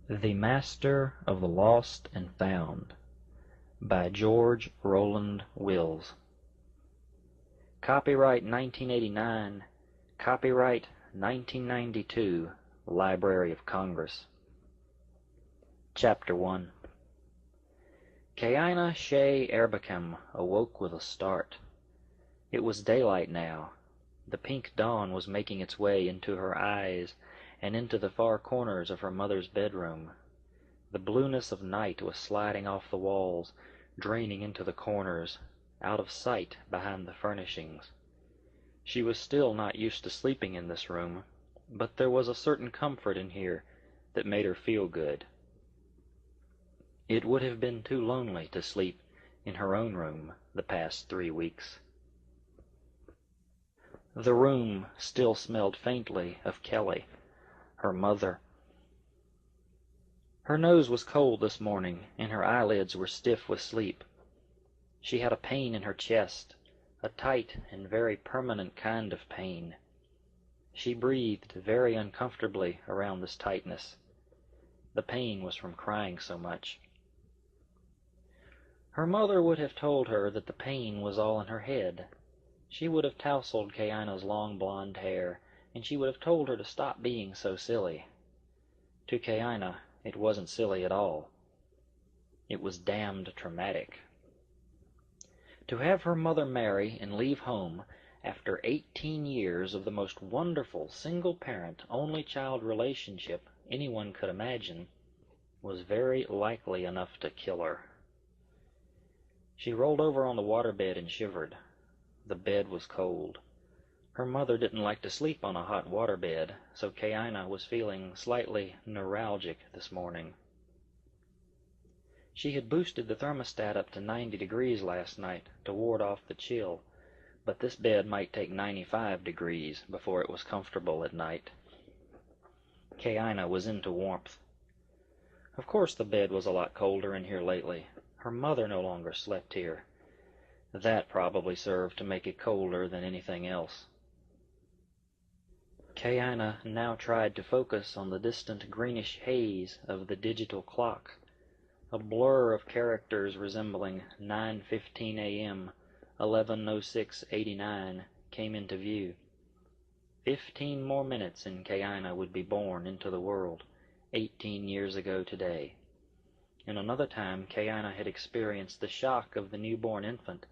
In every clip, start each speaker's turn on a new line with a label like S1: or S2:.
S1: The Master of the Lost and Found by George Rowland Wills. Copyright 1989, copyright 1992, Library of Congress. Chapter 1. Kaina Shea Erbichem awoke with a start. It was daylight now. The pink dawn was making its way into her eyes and into the far corners of her mother's bedroom. The blueness of night was sliding off the walls, draining into the corners, out of sight behind the furnishings. She was still not used to sleeping in this room, but there was a certain comfort in here that made her feel good. It would have been too lonely to sleep in her own room the past 3 weeks. The room still smelled faintly of Kelly, her mother. Her nose was cold this morning, and her eyelids were stiff with sleep. She had a pain in her chest, a tight and very permanent kind of pain. She breathed very uncomfortably around this tightness. The pain was from crying so much. Her mother would have told her that the pain was all in her head. She would have tousled Kaina's long blonde hair, and she would have told her to stop being so silly. To Kaina, it wasn't silly at all. It was damned traumatic. To have her mother marry and leave home after 18 years of the most wonderful single-parent, only-child relationship anyone could imagine was very likely enough to kill her. She rolled over on the waterbed and shivered. The bed was cold. Her mother didn't like to sleep on a hot waterbed, so Kaina was feeling slightly neuralgic this morning. She had boosted the thermostat up to 90 degrees last night to ward off the chill, but this bed might take 95 degrees before it was comfortable at night. Kaina was into warmth. Of course the bed was a lot colder in here lately. Her mother no longer slept here. That probably served to make it colder than anything else. Kaina now tried to focus on the distant greenish haze of the digital clock. A blur of characters resembling 9:15 a.m., 11:06:89 came into view. 15 more minutes and Kaina would be born into the world, 18 years ago today. In another time, Kaina had experienced the shock of the newborn infant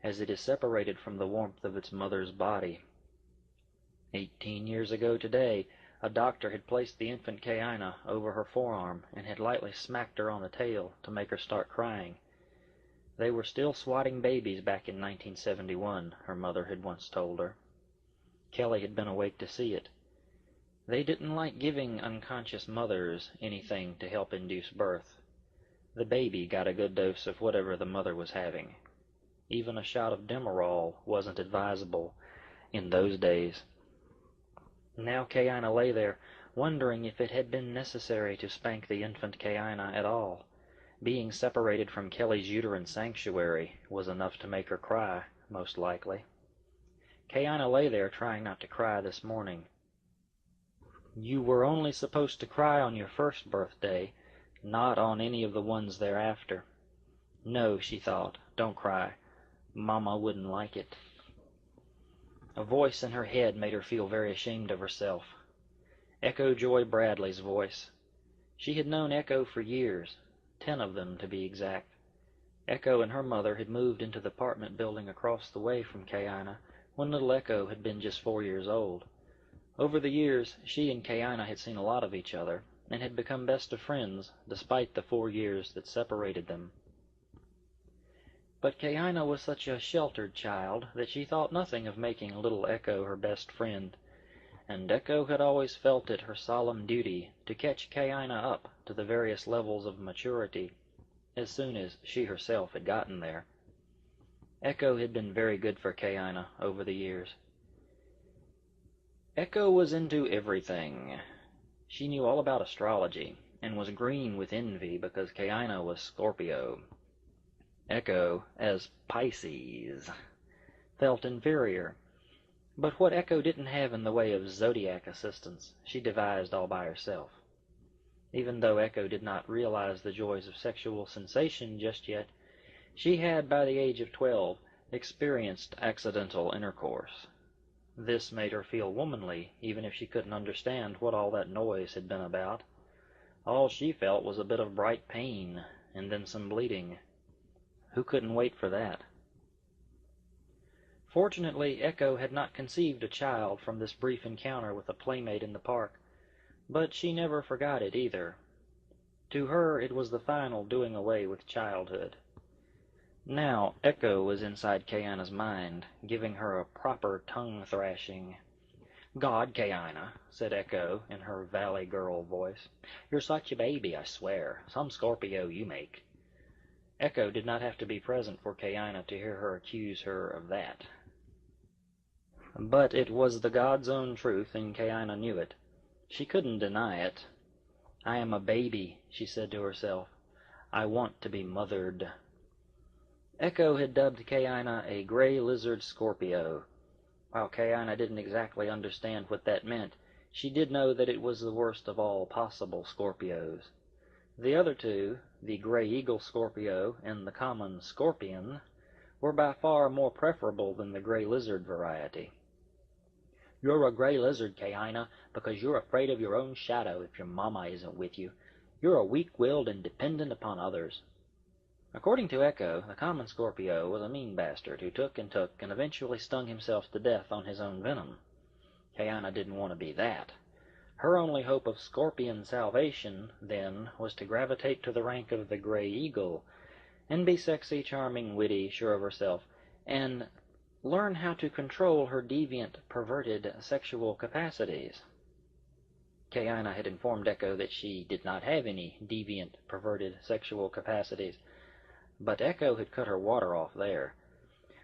S1: as it is separated from the warmth of its mother's body. 18 years ago today, a doctor had placed the infant Kaina over her forearm and had lightly smacked her on the tail to make her start crying. They were still swatting babies back in 1971, her mother had once told her. Kelly had been awake to see it. They didn't like giving unconscious mothers anything to help induce birth. The baby got a good dose of whatever the mother was having. Even a shot of Demerol wasn't advisable in those days. Now Kaina lay there, wondering if it had been necessary to spank the infant Kaina at all. Being separated from Kelly's uterine sanctuary was enough to make her cry, most likely. Kaina lay there trying not to cry this morning. You were only supposed to cry on your first birthday, not on any of the ones thereafter. No, she thought, don't cry. Mama wouldn't like it. A voice in her head made her feel very ashamed of herself. Echo Joy Bradley's voice. She had known Echo for years, 10 of them to be exact. Echo and her mother had moved into the apartment building across the way from Kaina when little Echo had been just 4 years old. Over the years, she and Kaina had seen a lot of each other and had become best of friends despite the 4 years that separated them. But Kaina was such a sheltered child that she thought nothing of making little Echo her best friend, and Echo had always felt it her solemn duty to catch Kaina up to the various levels of maturity as soon as she herself had gotten there. Echo had been very good for Kaina over the years. Echo was into everything. She knew all about astrology, and was green with envy because Kaina was Scorpio. Echo, as Pisces, felt inferior, but what Echo didn't have in the way of zodiac assistance, she devised all by herself. Even though Echo did not realize the joys of sexual sensation just yet, she had, by the age of 12, experienced accidental intercourse. This made her feel womanly, even if she couldn't understand what all that noise had been about. All she felt was a bit of bright pain, and then some bleeding. Who couldn't wait for that? Fortunately, Echo had not conceived a child from this brief encounter with a playmate in the park, but she never forgot it either. To her, it was the final doing away with childhood. Now, Echo was inside Kayana's mind, giving her a proper tongue-thrashing. "God, Kayana," said Echo in her Valley Girl voice, "you're such a baby, I swear. Some Scorpio you make." Echo did not have to be present for Kayana to hear her accuse her of that. But it was the God's own truth, and Kayana knew it. She couldn't deny it. "I am a baby," she said to herself. "I want to be mothered." Echo had dubbed Kayana a gray lizard Scorpio. While Kayana didn't exactly understand what that meant, she did know that it was the worst of all possible Scorpios. The other two, the gray eagle Scorpio and the common scorpion, were by far more preferable than the gray lizard variety. "You're a gray lizard, Kayana, because you're afraid of your own shadow if your mama isn't with you. You're a weak-willed and dependent upon others." According to Echo, the common Scorpio was a mean bastard who took and eventually stung himself to death on his own venom. Kayana didn't want to be that. Her only hope of scorpion salvation, then, was to gravitate to the rank of the gray eagle, and be sexy, charming, witty, sure of herself, and learn how to control her deviant, perverted sexual capacities. Kayana had informed Echo that she did not have any deviant, perverted sexual capacities, but Echo had cut her water off there.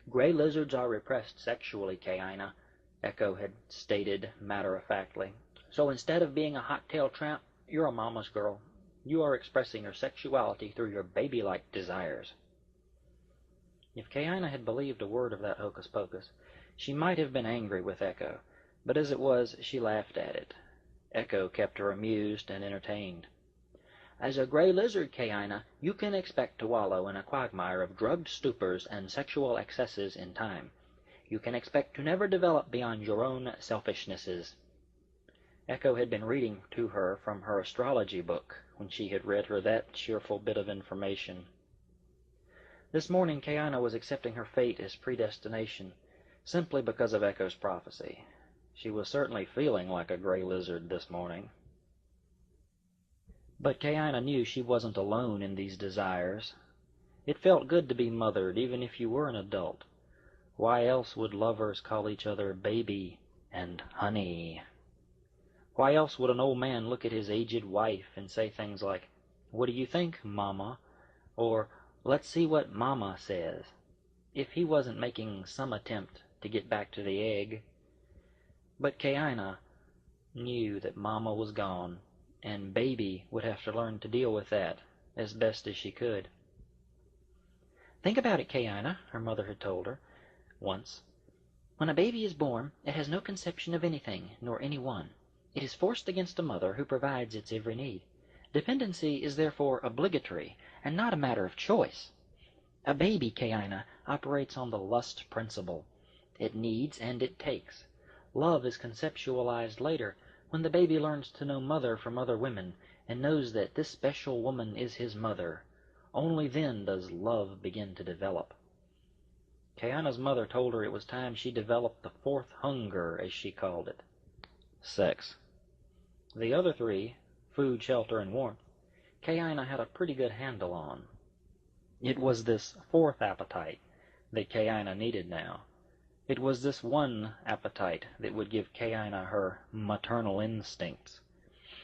S1: "Gray lizards are repressed sexually, Kayana," Echo had stated matter-of-factly. "So instead of being a hot-tailed tramp, you're a mama's girl. You are expressing your sexuality through your baby-like desires." If Kayana had believed a word of that hocus-pocus, she might have been angry with Echo, but as it was, she laughed at it. Echo kept her amused and entertained. "As a gray lizard, Kayana, you can expect to wallow in a quagmire of drugged stupors and sexual excesses in time. You can expect to never develop beyond your own selfishnesses." Echo had been reading to her from her astrology book when she had read her that cheerful bit of information. This morning Kayana was accepting her fate as predestination, simply because of Echo's prophecy. She was certainly feeling like a gray lizard this morning. But Kayana knew she wasn't alone in these desires. It felt good to be mothered, even if you were an adult. Why else would lovers call each other baby and honey? Why else would an old man look at his aged wife and say things like, "What do you think, Mama?" or "Let's see what Mama says," if he wasn't making some attempt to get back to the egg? But Kayana knew that Mama was gone, and Baby would have to learn to deal with that as best as she could. "Think about it, Kayana," her mother had told her once. "When a baby is born, it has no conception of anything, nor anyone. It is forced against a mother who provides its every need. Dependency is therefore obligatory, and not a matter of choice. A baby, Kayana, operates on the lust principle. It needs and it takes. Love is conceptualized later, when the baby learns to know mother from other women, and knows that this special woman is his mother. Only then does love begin to develop." Kayana's mother told her it was time she developed the fourth hunger, as she called it: sex. The other three, food, shelter, and warmth, Kayana had a pretty good handle on. It was this fourth appetite that Kayana needed now. It was this one appetite that would give Kayana her maternal instincts.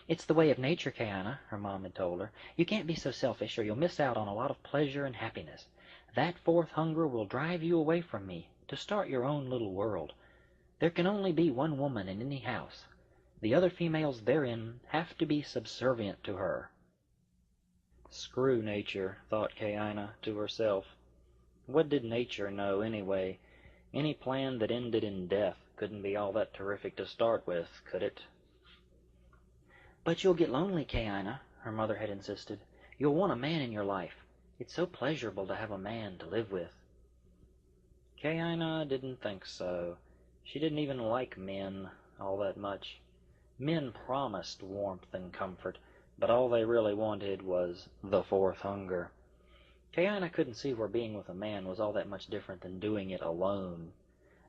S1: "It's the way of nature, Kayana," her mom had told her. "You can't be so selfish, or you'll miss out on a lot of pleasure and happiness. That fourth hunger will drive you away from me, to start your own little world. There can only be one woman in any house. The other females therein have to be subservient to her." Screw nature, thought Kayana to herself. What did nature know, anyway? Any plan that ended in death couldn't be all that terrific to start with, could it? "But you'll get lonely, Kayana," her mother had insisted. "You'll want a man in your life. It's so pleasurable to have a man to live with." Kaina didn't think so. She didn't even like men all that much. Men promised warmth and comfort, but all they really wanted was the fourth hunger. Kaina couldn't see where being with a man was all that much different than doing it alone.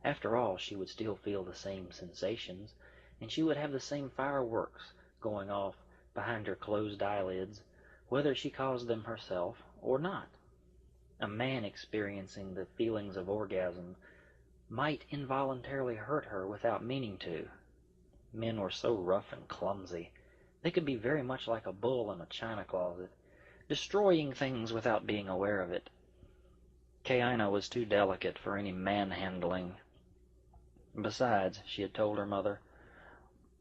S1: After all, she would still feel the same sensations, and she would have the same fireworks going off behind her closed eyelids, whether she caused them herself or not. A man experiencing the feelings of orgasm might involuntarily hurt her without meaning to. Men were so rough and clumsy. They could be very much like a bull in a china closet, destroying things without being aware of it. Kaina was too delicate for any manhandling. Besides, she had told her mother,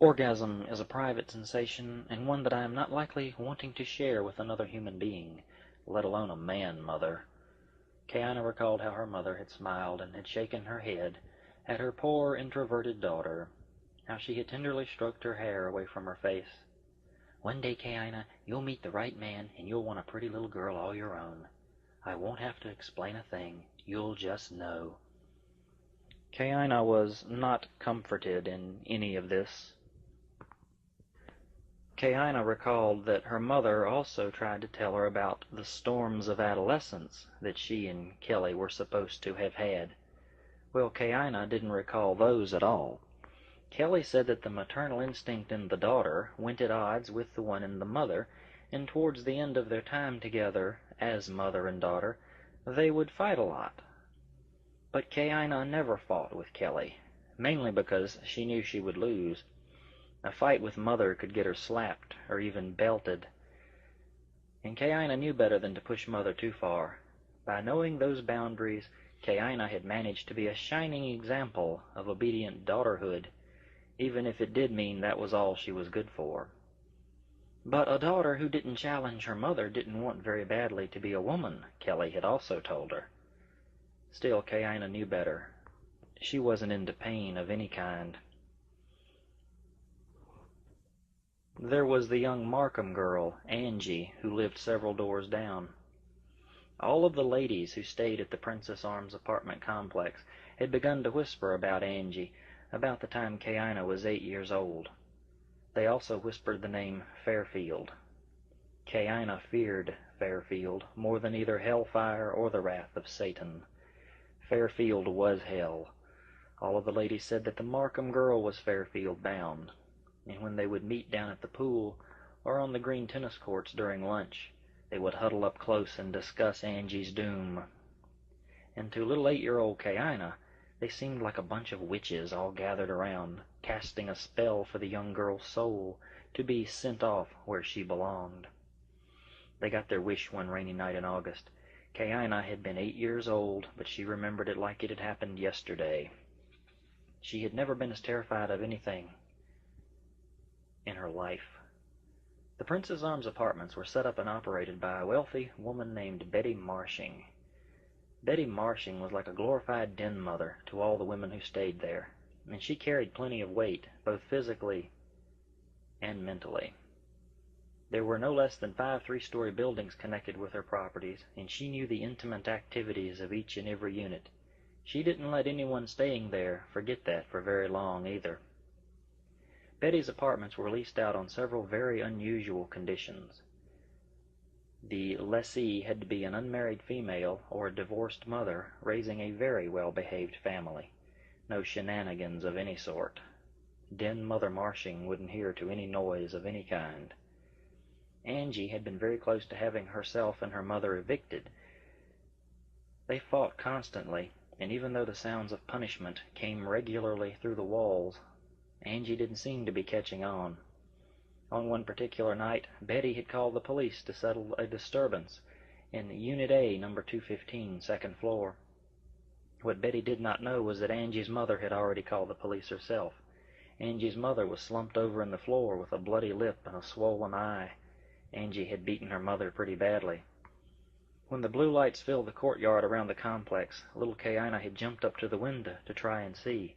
S1: orgasm is a private sensation, and one that I am not likely wanting to share with another human being, let alone a man, Mother. Kaina recalled how her mother had smiled and had shaken her head at her poor introverted daughter, how she had tenderly stroked her hair away from her face. "One day, Kaina, you'll meet the right man, and you'll want a pretty little girl all your own. I won't have to explain a thing. You'll just know." Kaina was not comforted in any of this. Kaina recalled that her mother also tried to tell her about the storms of adolescence that she and Kelly were supposed to have had. Well, Kaina didn't recall those at all. Kelly said that the maternal instinct in the daughter went at odds with the one in the mother, and towards the end of their time together as mother and daughter, they would fight a lot. But Kaina never fought with Kelly, mainly because she knew she would lose. A fight with Mother could get her slapped or even belted, and Kaina knew better than to push Mother too far. By knowing those boundaries, Kaina had managed to be a shining example of obedient daughterhood, even if it did mean that was all she was good for. But a daughter who didn't challenge her mother didn't want very badly to be a woman, Kelly had also told her. Still, Kaina knew better. She wasn't into pain of any kind. There was the young Markham girl, Angie, who lived several doors down. All of the ladies who stayed at the Princess Arms apartment complex had begun to whisper about Angie about the time Kaina was 8 years old. They also whispered the name Fairfield. Kaina feared Fairfield more than either hellfire or the wrath of Satan. Fairfield was hell. All of the ladies said that the Markham girl was Fairfield bound, and when they would meet down at the pool or on the green tennis courts during lunch, they would huddle up close and discuss Angie's doom. And to little 8-year-old Kaina, they seemed like a bunch of witches all gathered around, casting a spell for the young girl's soul to be sent off where she belonged. They got their wish one rainy night in August. Kaina had been 8 years old, but she remembered it like it had happened yesterday. She had never been as terrified of anything in her life. The Princess Arms apartments were set up and operated by a wealthy woman named Betty Marshing. Betty Marshing was like a glorified den mother to all the women who stayed there, and she carried plenty of weight, both physically and mentally. There were no less than 5 3-story buildings connected with her properties, and she knew the intimate activities of each and every unit. She didn't let anyone staying there forget that for very long either. Betty's apartments were leased out on several very unusual conditions. The lessee had to be an unmarried female or a divorced mother raising a very well-behaved family. No shenanigans of any sort. Den Mother Marshing wouldn't hear to any noise of any kind. Angie had been very close to having herself and her mother evicted. They fought constantly, and even though the sounds of punishment came regularly through the walls, Angie didn't seem to be catching on. On one particular night, Betty had called the police to settle a disturbance in Unit A, number 215, second floor. What Betty did not know was that Angie's mother had already called the police herself. Angie's mother was slumped over in the floor with a bloody lip and a swollen eye. Angie had beaten her mother pretty badly. When the blue lights filled the courtyard around the complex, little Kaina had jumped up to the window to try and see,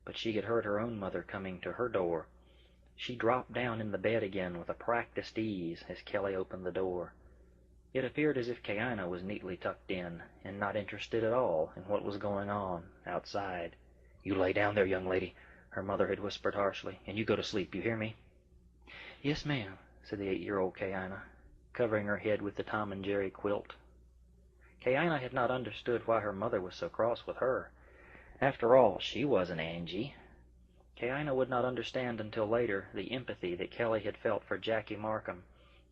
S1: but she had heard her own mother coming to her door. She dropped down in the bed again with a practiced ease as Kelly opened the door. It appeared as if Kayina was neatly tucked in, and not interested at all in what was going on outside. "You lay down there, young lady," her mother had whispered harshly, "and you go to sleep, you hear me?" "Yes, ma'am," said the 8-year-old Kayina, covering her head with the Tom and Jerry quilt. Kayina had not understood why her mother was so cross with her. After all, she wasn't Angie. Kayina would not understand until later the empathy that Kelly had felt for Jackie Markham,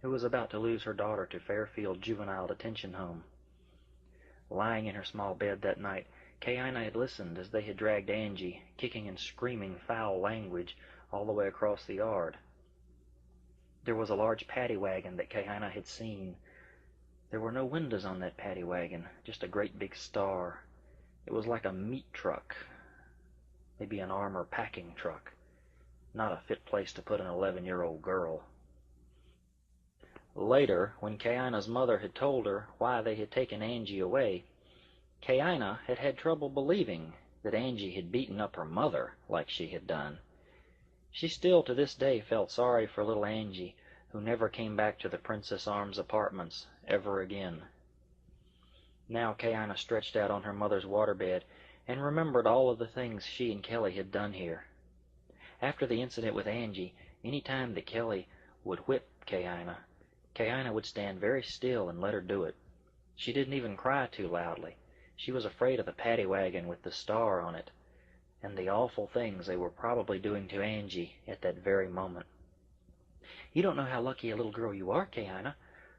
S1: who was about to lose her daughter to Fairfield Juvenile Detention Home. Lying in her small bed that night, Kayina had listened as they had dragged Angie, kicking and screaming foul language, all the way across the yard. There was a large paddy wagon that Kayina had seen. There were no windows on that paddy wagon, just a great big star. It was like a meat truck, maybe an armor packing truck. Not a fit place to put an 11-year-old girl. Later, when Kayina's mother had told her why they had taken Angie away, Kayina had had trouble believing that Angie had beaten up her mother like she had done. She still to this day felt sorry for little Angie, who never came back to the Princess Arms apartments ever again. Now Kayina stretched out on her mother's waterbed and remembered all of the things she and Kelly had done here. After the incident with Angie, any time that Kelly would whip Kayina, Kayina would stand very still and let her do it. She didn't even cry too loudly. She was afraid of the paddy wagon with the star on it, and the awful things they were probably doing to Angie at that very moment. "You don't know how lucky a little girl you are, Kayina,"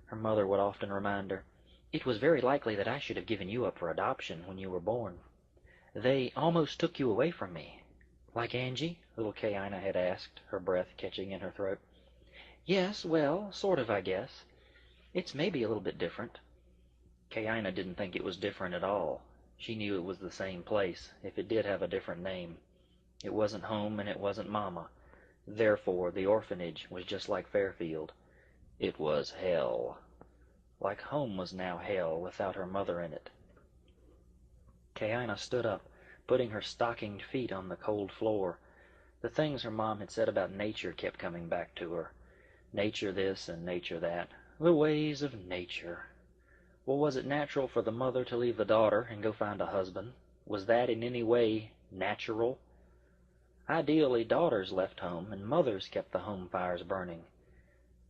S1: her mother would often remind her. "It was very likely that I should have given you up for adoption when you were born. They almost took you away from me." "Like Angie?" little Kayina had asked, her breath catching in her throat. "Yes, well, sort of, I guess. It's maybe a little bit different." Kayina didn't think it was different at all. She knew it was the same place, if it did have a different name. It wasn't home and it wasn't Mama. Therefore, the orphanage was just like Fairfield. It was hell. Like home was now hell without her mother in it. Kayina stood up, putting her stockinged feet on the cold floor. The things her mom had said about nature kept coming back to her. Nature this and nature that. The ways of nature. Well, was it natural for the mother to leave the daughter and go find a husband? Was that in any way natural? Ideally, daughters left home and mothers kept the home fires burning.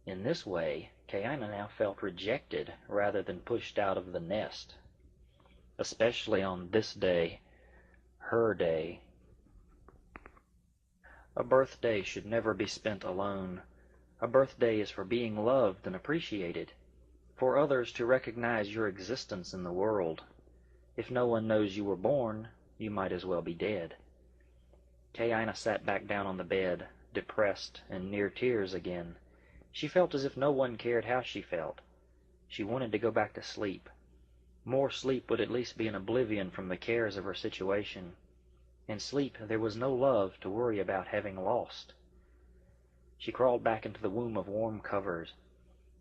S1: In this way, Kayina now felt rejected rather than pushed out of the nest. Especially on this day, her day. A birthday should never be spent alone. A birthday is for being loved and appreciated, for others to recognize your existence in the world. If no one knows you were born, you might as well be dead. Kayina sat back down on the bed, depressed and near tears again. She felt as if no one cared how she felt. She wanted to go back to sleep. More sleep would at least be an oblivion from the cares of her situation. In sleep there was no love to worry about having lost. She crawled back into the womb of warm covers.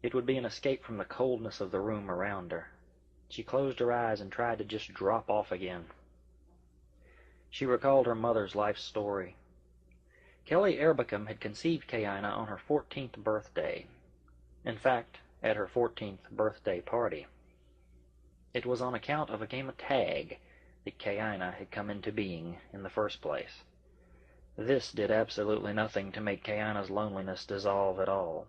S1: It would be an escape from the coldness of the room around her. She closed her eyes and tried to just drop off again. She recalled her mother's life story. Kelly Erbickham had conceived Kayina on her 14th birthday. In fact, at her 14th birthday party. It was on account of a game of tag that Kayina had come into being in the first place. This did absolutely nothing to make Kayina's loneliness dissolve at all.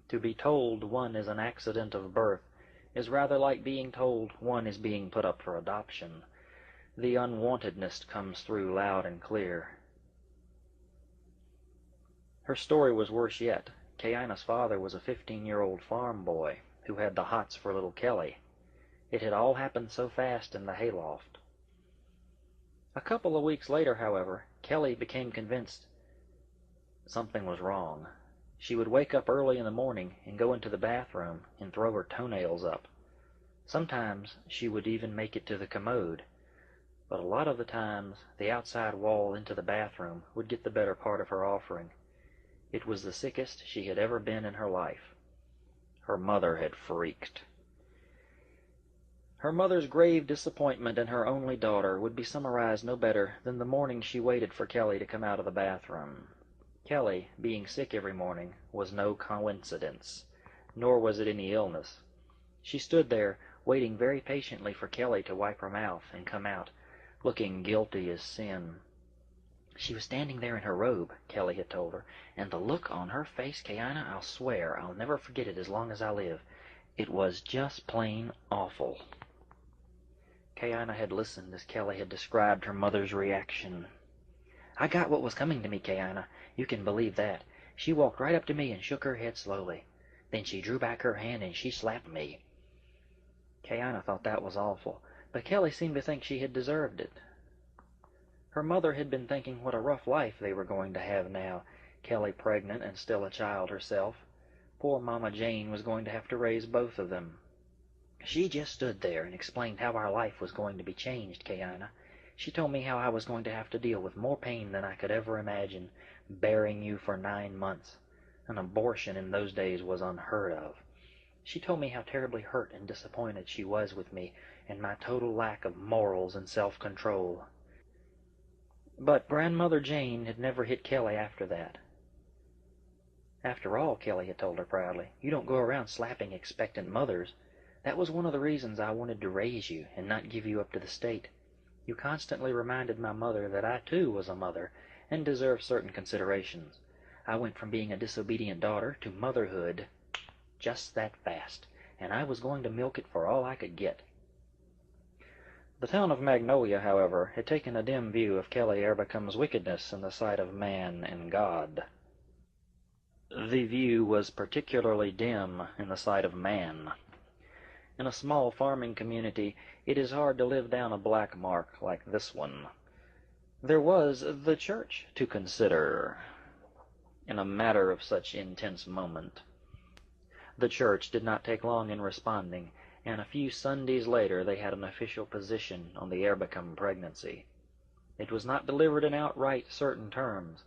S1: To be told one is an accident of birth is rather like being told one is being put up for adoption. The unwantedness comes through loud and clear. Her story was worse yet. Kayina's father was a 15-year-old farm boy who had the hots for little Kelly. It had all happened so fast in the hayloft. A couple of weeks later, however, Kelly became convinced something was wrong. She would wake up early in the morning and go into the bathroom and throw her toenails up. Sometimes she would even make it to the commode, but a lot of the times the outside wall into the bathroom would get the better part of her offering. It was the sickest she had ever been in her life. Her mother had freaked. Her mother's grave disappointment in her only daughter would be summarized no better than the morning she waited for Kelly to come out of the bathroom. Kelly being sick every morning was no coincidence, nor was it any illness. She stood there, waiting very patiently for Kelly to wipe her mouth and come out, looking guilty as sin. She was standing there in her robe, Kelly had told her, and the look on her face, Kayina, I'll swear I'll never forget it as long as I live. It was just plain awful. Kayina had listened as Kelly had described her mother's reaction. I got what was coming to me, Kayina. You can believe that. She walked right up to me and shook her head slowly. Then she drew back her hand and she slapped me. Kayina thought that was awful, but Kelly seemed to think she had deserved it. Her mother had been thinking what a rough life they were going to have now, Kelly pregnant and still a child herself. Poor Mama Jane was going to have to raise both of them. She just stood there and explained how our life was going to be changed, Kayina. She told me how I was going to have to deal with more pain than I could ever imagine, bearing you for 9 months. An abortion in those days was unheard of. She told me how terribly hurt and disappointed she was with me and my total lack of morals and self-control. But Grandmother Jane had never hit Kelly after that. After all, Kelly had told her proudly, you don't go around slapping expectant mothers. That was one of the reasons I wanted to raise you and not give you up to the state. You constantly reminded my mother that I too was a mother and deserved certain considerations. I went from being a disobedient daughter to motherhood just that fast, and I was going to milk it for all I could get. The town of Magnolia, however, had taken a dim view of Kelly Airbecome's wickedness in the sight of man and God. The view was particularly dim in the sight of man. In a small farming community, it is hard to live down a black mark like this one. There was the church to consider in a matter of such intense moment. The church did not take long in responding, and a few Sundays later they had an official position on the Airbecome pregnancy. It was not delivered in outright certain terms.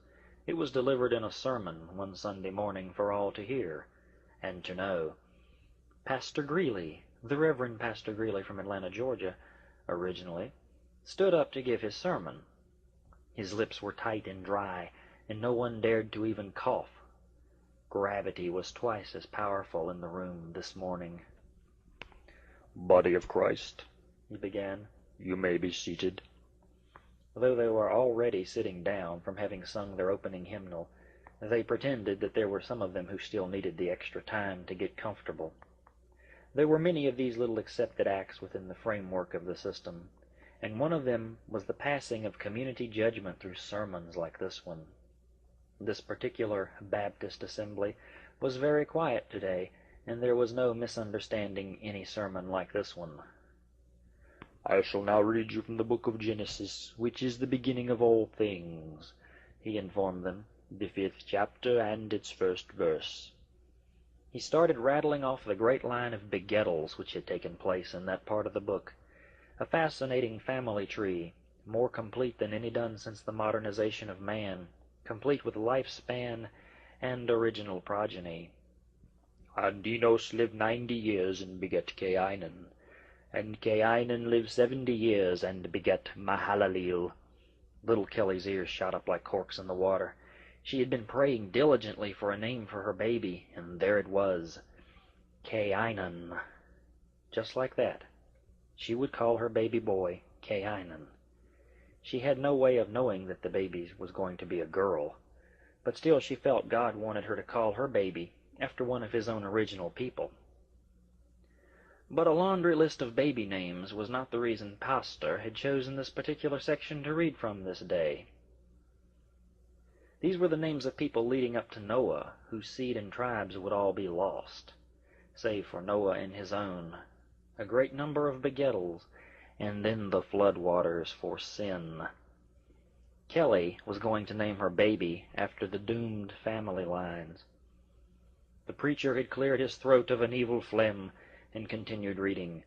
S1: It was delivered in a sermon one Sunday morning for all to hear and to know. Pastor Greeley, the Reverend Pastor Greeley from Atlanta, Georgia, originally, stood up to give his sermon. His lips were tight and dry, and no one dared to even cough. Gravity was twice as powerful in the room this morning. "Body of Christ," he began, "you may be seated." Though they were already sitting down from having sung their opening hymnal, they pretended that there were some of them who still needed the extra time to get comfortable. There were many of these little accepted acts within the framework of the system, and one of them was the passing of community judgment through sermons like this one. This particular Baptist assembly was very quiet today, and there was no misunderstanding any sermon like this one. "I shall now read you from the book of Genesis, which is the beginning of all things," he informed them, "the 5th chapter and its 1st verse." He started rattling off the great line of begettals which had taken place in that part of the book, a fascinating family tree, more complete than any done since the modernization of man, complete with lifespan and original progeny. "And Enos lived 90 years and begat Cainan. And Cainan lived 70 years and begat Mahalaleel." Little Kelly's ears shot up like corks in the water. She had been praying diligently for a name for her baby, and there it was, Cainan. Just like that. She would call her baby boy Cainan. She had no way of knowing that the baby was going to be a girl, but still she felt God wanted her to call her baby after one of his own original people. But a laundry list of baby names was not the reason Pastor had chosen this particular section to read from this day. These were the names of people leading up to Noah, whose seed and tribes would all be lost, save for Noah and his own, a great number of begettals, and then the flood waters for sin. Kelly was going to name her baby after the doomed family lines. The preacher had cleared his throat of an evil phlegm and continued reading.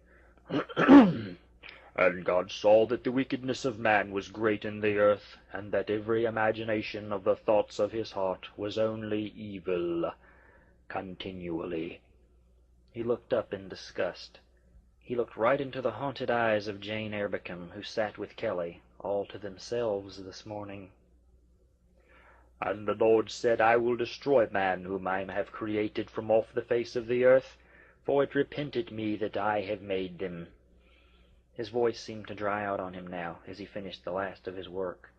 S1: "And God saw that the wickedness of man was great in the earth, and that every imagination of the thoughts of his heart was only evil continually." He looked up in disgust. He looked right into the haunted eyes of Jane Airbecome, who sat with Kelly, all to themselves this morning. And the Lord said, I will destroy man whom I have created from off the face of the earth, for it repented me that I have made them. His voice seemed to dry out on him now, as he finished the last of his work.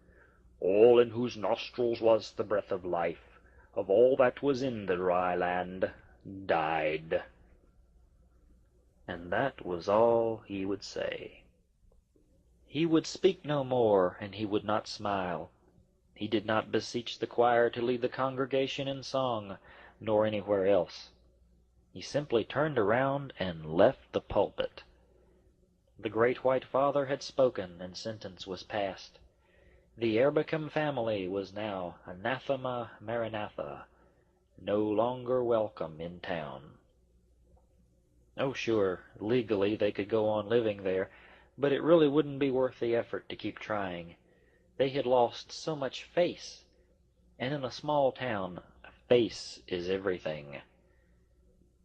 S1: All in whose nostrils was the breath of life, of all that was in the dry land, died. And that was all he would say. He would speak no more, and he would not smile. He did not beseech the choir to lead the congregation in song, nor anywhere else. He simply turned around and left the pulpit. The great white father had spoken, and sentence was passed. The Erbicum family was now anathema maranatha, no longer welcome in town. Oh, sure, legally they could go on living there, but it really wouldn't be worth the effort to keep trying. They had lost so much face, and in a small town, face is everything.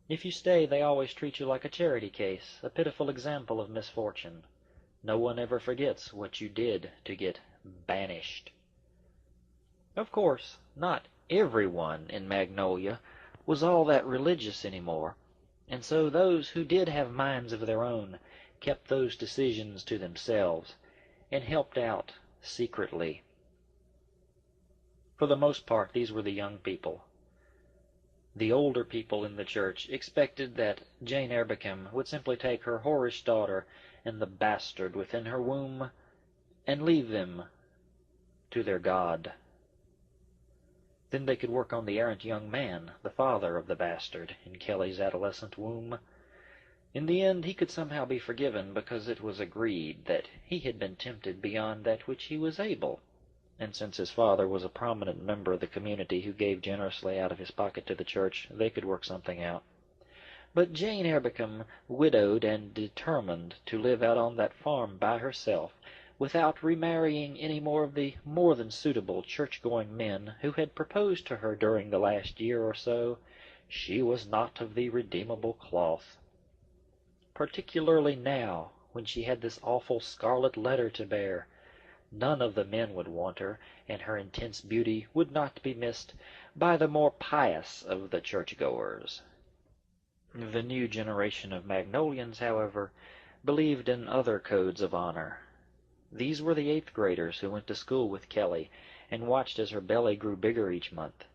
S1: If you stay, they always treat you like a charity case, a pitiful example of misfortune. No one ever forgets what you did to get banished. Of course, not everyone in Magnolia was all that religious anymore, and so those who did have minds of their own kept those decisions to themselves and helped out secretly. For the most part, these were the young people. The older people in the church expected that Jane Erbicum would simply take her whorish daughter and the bastard within her womb and leave them to their God. Then they could work on the errant young man, the father of the bastard, in Kelly's adolescent womb. In the end, he could somehow be forgiven because it was agreed that he had been tempted beyond that which he was able, and since his father was a prominent member of the community who gave generously out of his pocket to the church, they could work something out. But Jane Erbicum, widowed and determined to live out on that farm by herself, without remarrying any more of the more than suitable church-going men who had proposed to her during the last year or so, she was not of the redeemable cloth. Particularly now, when she had this awful scarlet letter to bear. None of the men would want her, and her intense beauty would not be missed by the more pious of the churchgoers. The new generation of Magnolians, however, believed in other codes of honor. These were the 8th graders who went to school with Kelly and watched as her belly grew bigger each month.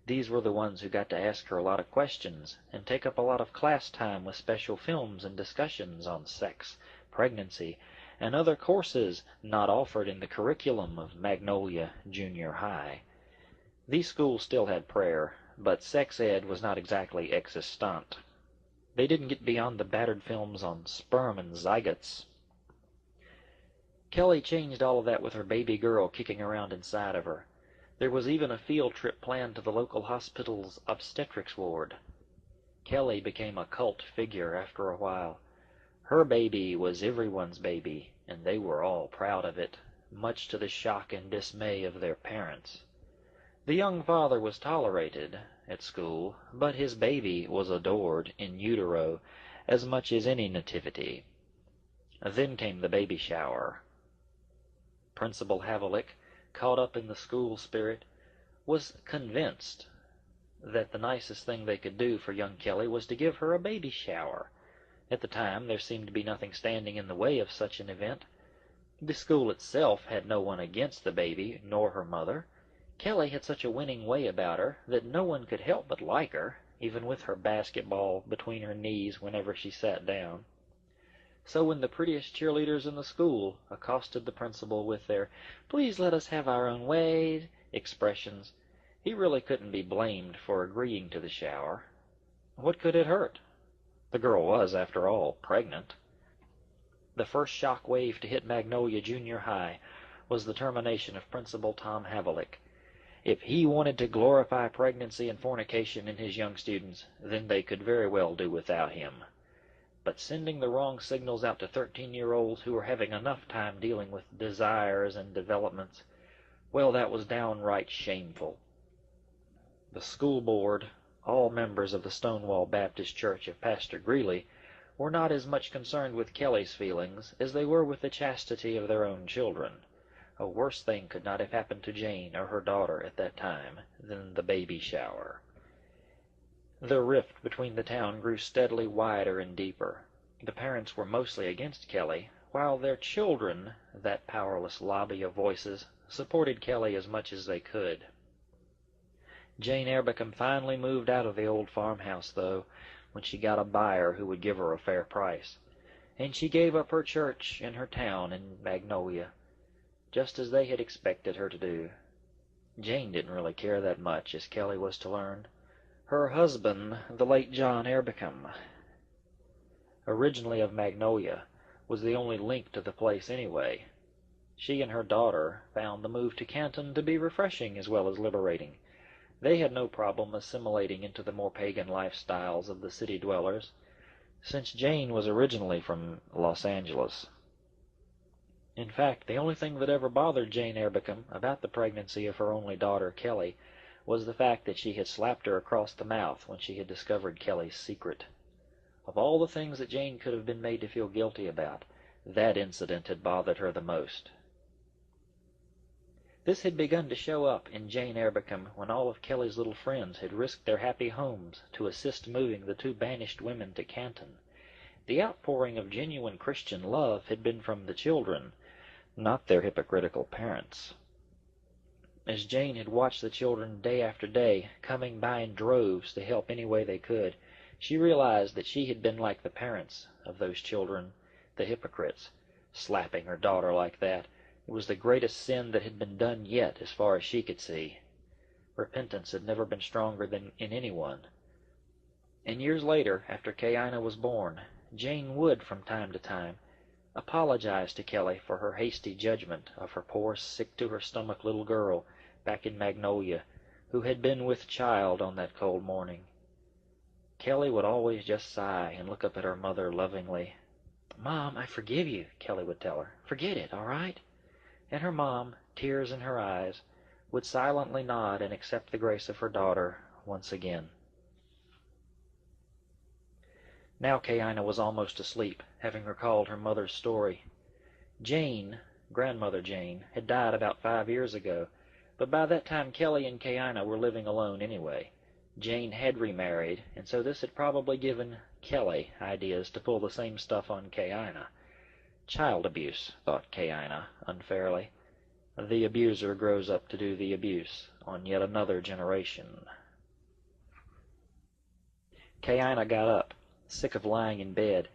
S1: These were the ones who got to ask her a lot of questions and take up a lot of class time with special films and discussions on sex, pregnancy, and other courses not offered in the curriculum of Magnolia Junior High. These schools still had prayer, but sex ed was not exactly existent. They didn't get beyond the battered films on sperm and zygotes. Kelly changed all of that with her baby girl kicking around inside of her. There was even a field trip planned to the local hospital's obstetrics ward. Kelly became a cult figure after a while. Her baby was everyone's baby, and they were all proud of it, much to the shock and dismay of their parents. The young father was tolerated at school, but his baby was adored in utero as much as any nativity. Then came the baby shower. Principal Havlicek, caught up in the school spirit, was convinced that the nicest thing they could do for young Kelly was to give her a baby shower. At the time, there seemed to be nothing standing in the way of such an event. The school itself had no one against the baby, nor her mother. Kelly had such a winning way about her that no one could help but like her, even with her basketball between her knees whenever she sat down. So when the prettiest cheerleaders in the school accosted the principal with their "please let us have our own way" expressions, he really couldn't be blamed for agreeing to the shower. What could it hurt? The girl was, after all, pregnant. The first shock wave to hit Magnolia Junior High was the termination of Principal Tom Havlicek. If he wanted to glorify pregnancy and fornication in his young students, then they could very well do without him. But sending the wrong signals out to 13-year-olds who were having enough time dealing with desires and developments, well, that was downright shameful. The school board, all members of the Stonewall Baptist Church of Pastor Greeley, were not as much concerned with Kelly's feelings as they were with the chastity of their own children. A worse thing could not have happened to Jane or her daughter at that time than the baby shower. The rift between the town grew steadily wider and deeper. The parents were mostly against Kelly, while their children, that powerless lobby of voices, supported Kelly as much as they could. Jane Erbickham finally moved out of the old farmhouse, though, when she got a buyer who would give her a fair price, and she gave up her church and her town in Magnolia, just as they had expected her to do. Jane didn't really care that much, as Kelly was to learn. Her husband, the late John Erbickham, originally of Magnolia, was the only link to the place anyway. She and her daughter found the move to Canton to be refreshing as well as liberating. They had no problem assimilating into the more pagan lifestyles of the city dwellers, since Jane was originally from Los Angeles. In fact, the only thing that ever bothered Jane Erbickham about the pregnancy of her only daughter, Kelly, was the fact that she had slapped her across the mouth when she had discovered Kelly's secret. Of all the things that Jane could have been made to feel guilty about, that incident had bothered her the most. This had begun to show up in Jane Erbickham when all of Kelly's little friends had risked their happy homes to assist moving the two banished women to Canton. The outpouring of genuine Christian love had been from the children, not their hypocritical parents. As Jane had watched the children day after day, coming by in droves to help any way they could, she realized that she had been like the parents of those children, the hypocrites. Slapping her daughter like that, it was the greatest sin that had been done yet, as far as she could see. Repentance had never been stronger than in anyone. And years later, after Kaina was born, Jane would, from time to time, apologize to Kelly for her hasty judgment of her poor, sick-to-her-stomach little girl back in Magnolia, who had been with child on that cold morning. Kelly would always just sigh and look up at her mother lovingly. "Mom, I forgive you," Kelly would tell her. "Forget it, all right?" And her mom, tears in her eyes, would silently nod and accept the grace of her daughter once again. Now Kaina was almost asleep, having recalled her mother's story. Jane, grandmother Jane, had died about 5 years ago, but by that time Kelly and Kaina were living alone anyway. Jane had remarried, and so this had probably given Kelly ideas to pull the same stuff on Kaina. Child abuse, thought Kaina, unfairly. The abuser grows up to do the abuse on yet another generation. Kaina got up, sick of lying in bed.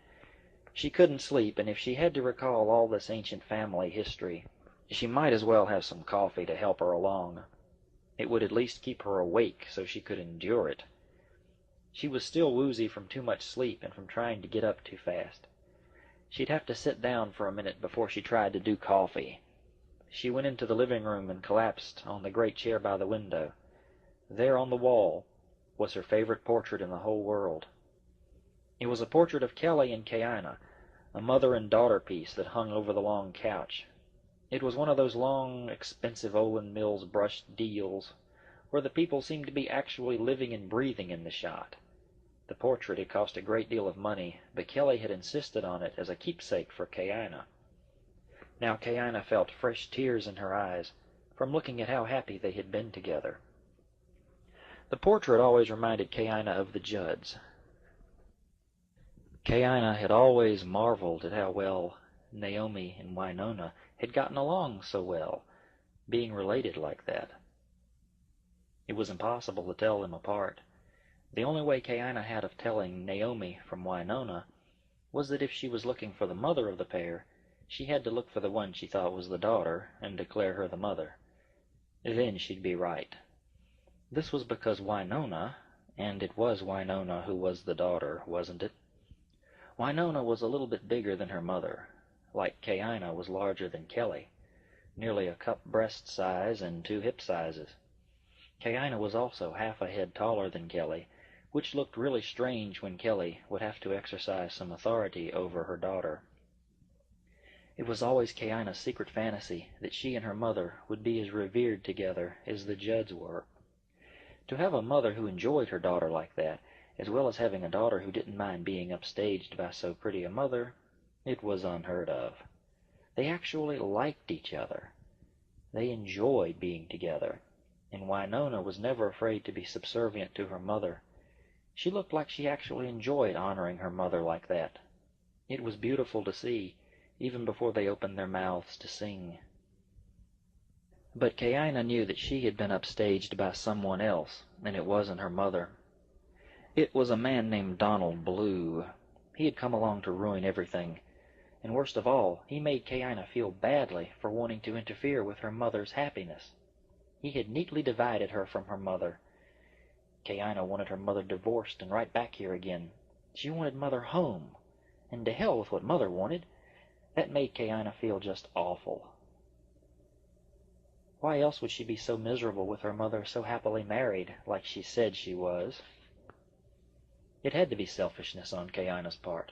S1: She couldn't sleep, and if she had to recall all this ancient family history, she might as well have some coffee to help her along. It would at least keep her awake so she could endure it. She was still woozy from too much sleep and from trying to get up too fast. She'd have to sit down for a minute before she tried to do coffee. She went into the living room and collapsed on the great chair by the window. There on the wall was her favorite portrait in the whole world. It was a portrait of Kelly and Kaina, a mother and daughter piece that hung over the long couch. It was one of those long, expensive Olin Mills brushed deals, where the people seemed to be actually living and breathing in the shot. The portrait had cost a great deal of money, but Kelly had insisted on it as a keepsake for Kaina. Now Kaina felt fresh tears in her eyes from looking at how happy they had been together. The portrait always reminded Kaina of the Judds. Kaina had always marveled at how well Naomi and Winona had gotten along so well, being related like that. It was impossible to tell them apart. The only way Kaina had of telling Naomi from Winona was that if she was looking for the mother of the pair, she had to look for the one she thought was the daughter and declare her the mother. Then she'd be right. This was because Winona, and it was Winona who was the daughter, wasn't it? Winona was a little bit bigger than her mother, like Kaina was larger than Kelly, nearly a cup breast size and 2 hip sizes. Kaina was also half a head taller than Kelly, which looked really strange when Kelly would have to exercise some authority over her daughter. It was always Kaina's secret fantasy that she and her mother would be as revered together as the Judds were. To have a mother who enjoyed her daughter like that, as well as having a daughter who didn't mind being upstaged by so pretty a mother, it was unheard of. They actually liked each other. They enjoyed being together, and Winona was never afraid to be subservient to her mother. She looked like she actually enjoyed honoring her mother like that. It was beautiful to see, even before they opened their mouths to sing. But Kaina knew that she had been upstaged by someone else, and it wasn't her mother. It was a man named Donald Blue. He had come along to ruin everything, and worst of all, he made Kaina feel badly for wanting to interfere with her mother's happiness. He had neatly divided her from her mother. Kaina wanted her mother divorced and right back here again. She wanted Mother home, and to hell with what Mother wanted. That made Kaina feel just awful. Why else would she be so miserable with her mother so happily married, like she said she was? It had to be selfishness on Kaina's part.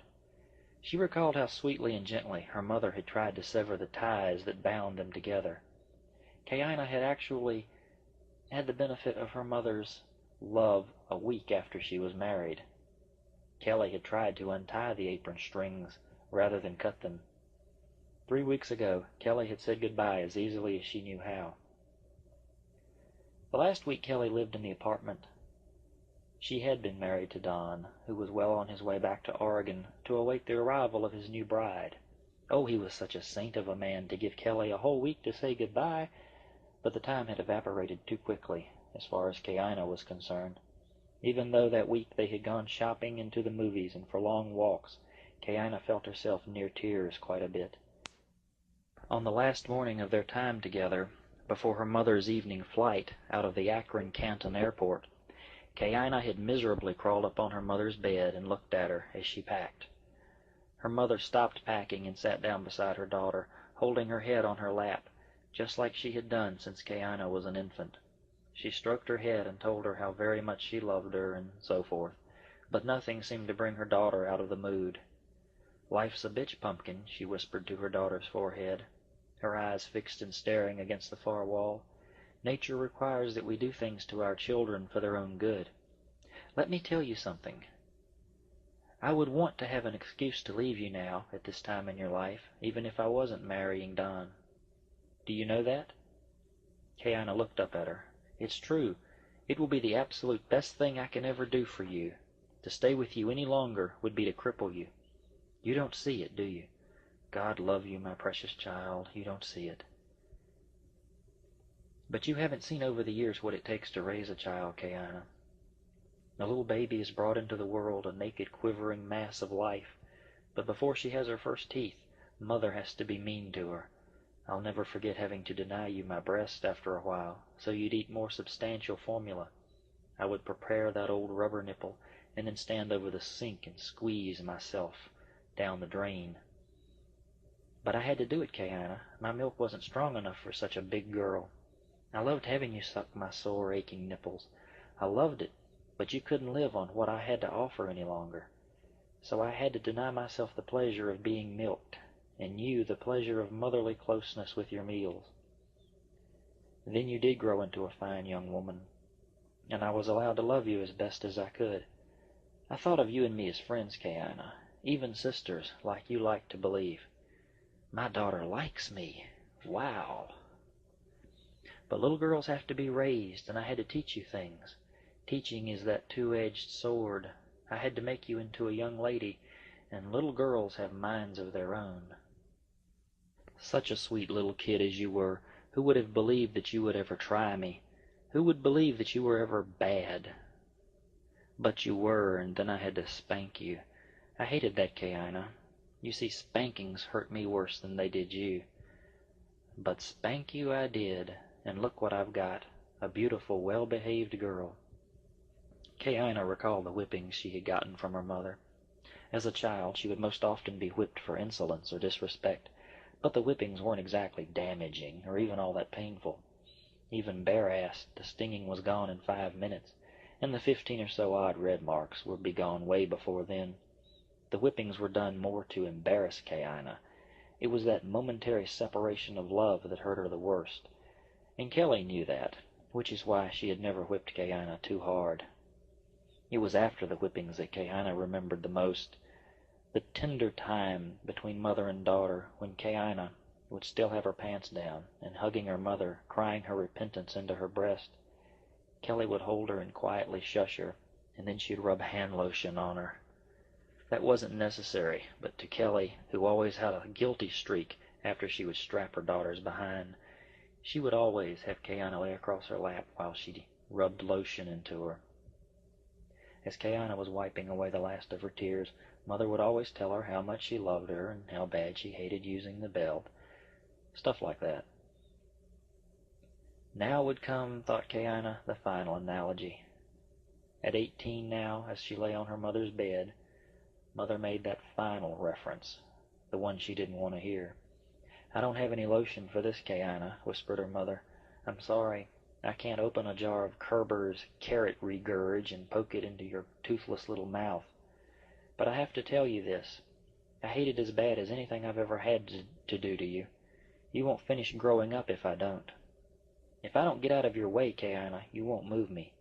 S1: She recalled how sweetly and gently her mother had tried to sever the ties that bound them together. Kaina had actually had the benefit of her mother's love a week after she was married. Kelly had tried to untie the apron strings rather than cut them. 3 weeks ago, Kelly had said goodbye as easily as she knew how. The last week Kelly lived in the apartment, she had been married to Don, who was well on his way back to Oregon to await the arrival of his new bride. Oh, he was such a saint of a man to give Kelly a whole week to say goodbye, but the time had evaporated too quickly, as far as Kaina was concerned. Even though that week they had gone shopping and to the movies and for long walks, Kaina felt herself near tears quite a bit. On the last morning of their time together, before her mother's evening flight out of the Akron Canton airport, Kaina had miserably crawled up on her mother's bed and looked at her as she packed. Her mother stopped packing and sat down beside her daughter, holding her head on her lap, just like she had done since Kaina was an infant. She stroked her head and told her how very much she loved her and so forth, but nothing seemed to bring her daughter out of the mood. "Life's a bitch, Pumpkin," she whispered to her daughter's forehead, her eyes fixed and staring against the far wall. "Nature requires that we do things to our children for their own good. Let me tell you something. I would want to have an excuse to leave you now, at this time in your life, even if I wasn't marrying Don. Do you know that?" Kaina looked up at her. "It's true. It will be the absolute best thing I can ever do for you. To stay with you any longer would be to cripple you. You don't see it, do you? God love you, my precious child. You don't see it. But you haven't seen over the years what it takes to raise a child, Kaina. A little baby is brought into the world a naked, quivering mass of life, but before she has her first teeth, Mother has to be mean to her. I'll never forget having to deny you my breast after a while, so you'd eat more substantial formula. I would prepare that old rubber nipple, and then stand over the sink and squeeze myself down the drain. But I had to do it, Kaina. My milk wasn't strong enough for such a big girl. I loved having you suck my sore, aching nipples. I loved it, but you couldn't live on what I had to offer any longer. So I had to deny myself the pleasure of being milked, and you the pleasure of motherly closeness with your meals. Then you did grow into a fine young woman, and I was allowed to love you as best as I could. I thought of you and me as friends, Kaina, even sisters, like you like to believe. My daughter likes me. Wow. But little girls have to be raised, and I had to teach you things. Teaching is that two-edged sword. I had to make you into a young lady, and little girls have minds of their own. Such a sweet little kid as you were, who would have believed that you would ever try me? Who would believe that you were ever bad? But you were, and then I had to spank you. I hated that, Kaina. You see, spankings hurt me worse than they did you. But spank you I did, and look what I've got, a beautiful, well-behaved girl. Kaina recalled the whippings she had gotten from her mother. As a child, she would most often be whipped for insolence or disrespect, but the whippings weren't exactly damaging or even all that painful. Even bare-assed, the stinging was gone in 5 minutes, and the 15 or so odd red marks would be gone way before then. The whippings were done more to embarrass Kaina. It was that momentary separation of love that hurt her the worst, and Kelly knew that, which is why she had never whipped Kaina too hard. It was after the whippings that Kaina remembered the most, the tender time between mother and daughter when Kaina, would still have her pants down, and hugging her mother, crying her repentance into her breast, Kelly would hold her and quietly shush her, and then she'd rub hand lotion on her. That wasn't necessary, but to Kelly, who always had a guilty streak after she would strap her daughters behind, she would always have Kayana lay across her lap while she rubbed lotion into her. As Kayana was wiping away the last of her tears, Mother would always tell her how much she loved her and how bad she hated using the belt. Stuff like that. Now would come, thought Kayana, the final analogy. At 18 now, as she lay on her mother's bed, Mother made that final reference, the one she didn't want to hear. "I don't have any lotion for this, Kayana," whispered her mother. "I'm sorry. I can't open a jar of Kerber's carrot regurge and poke it into your toothless little mouth. But I have to tell you this. I hate it as bad as anything I've ever had to do to you. You won't finish growing up if I don't. If I don't get out of your way, Kayana, you won't move me.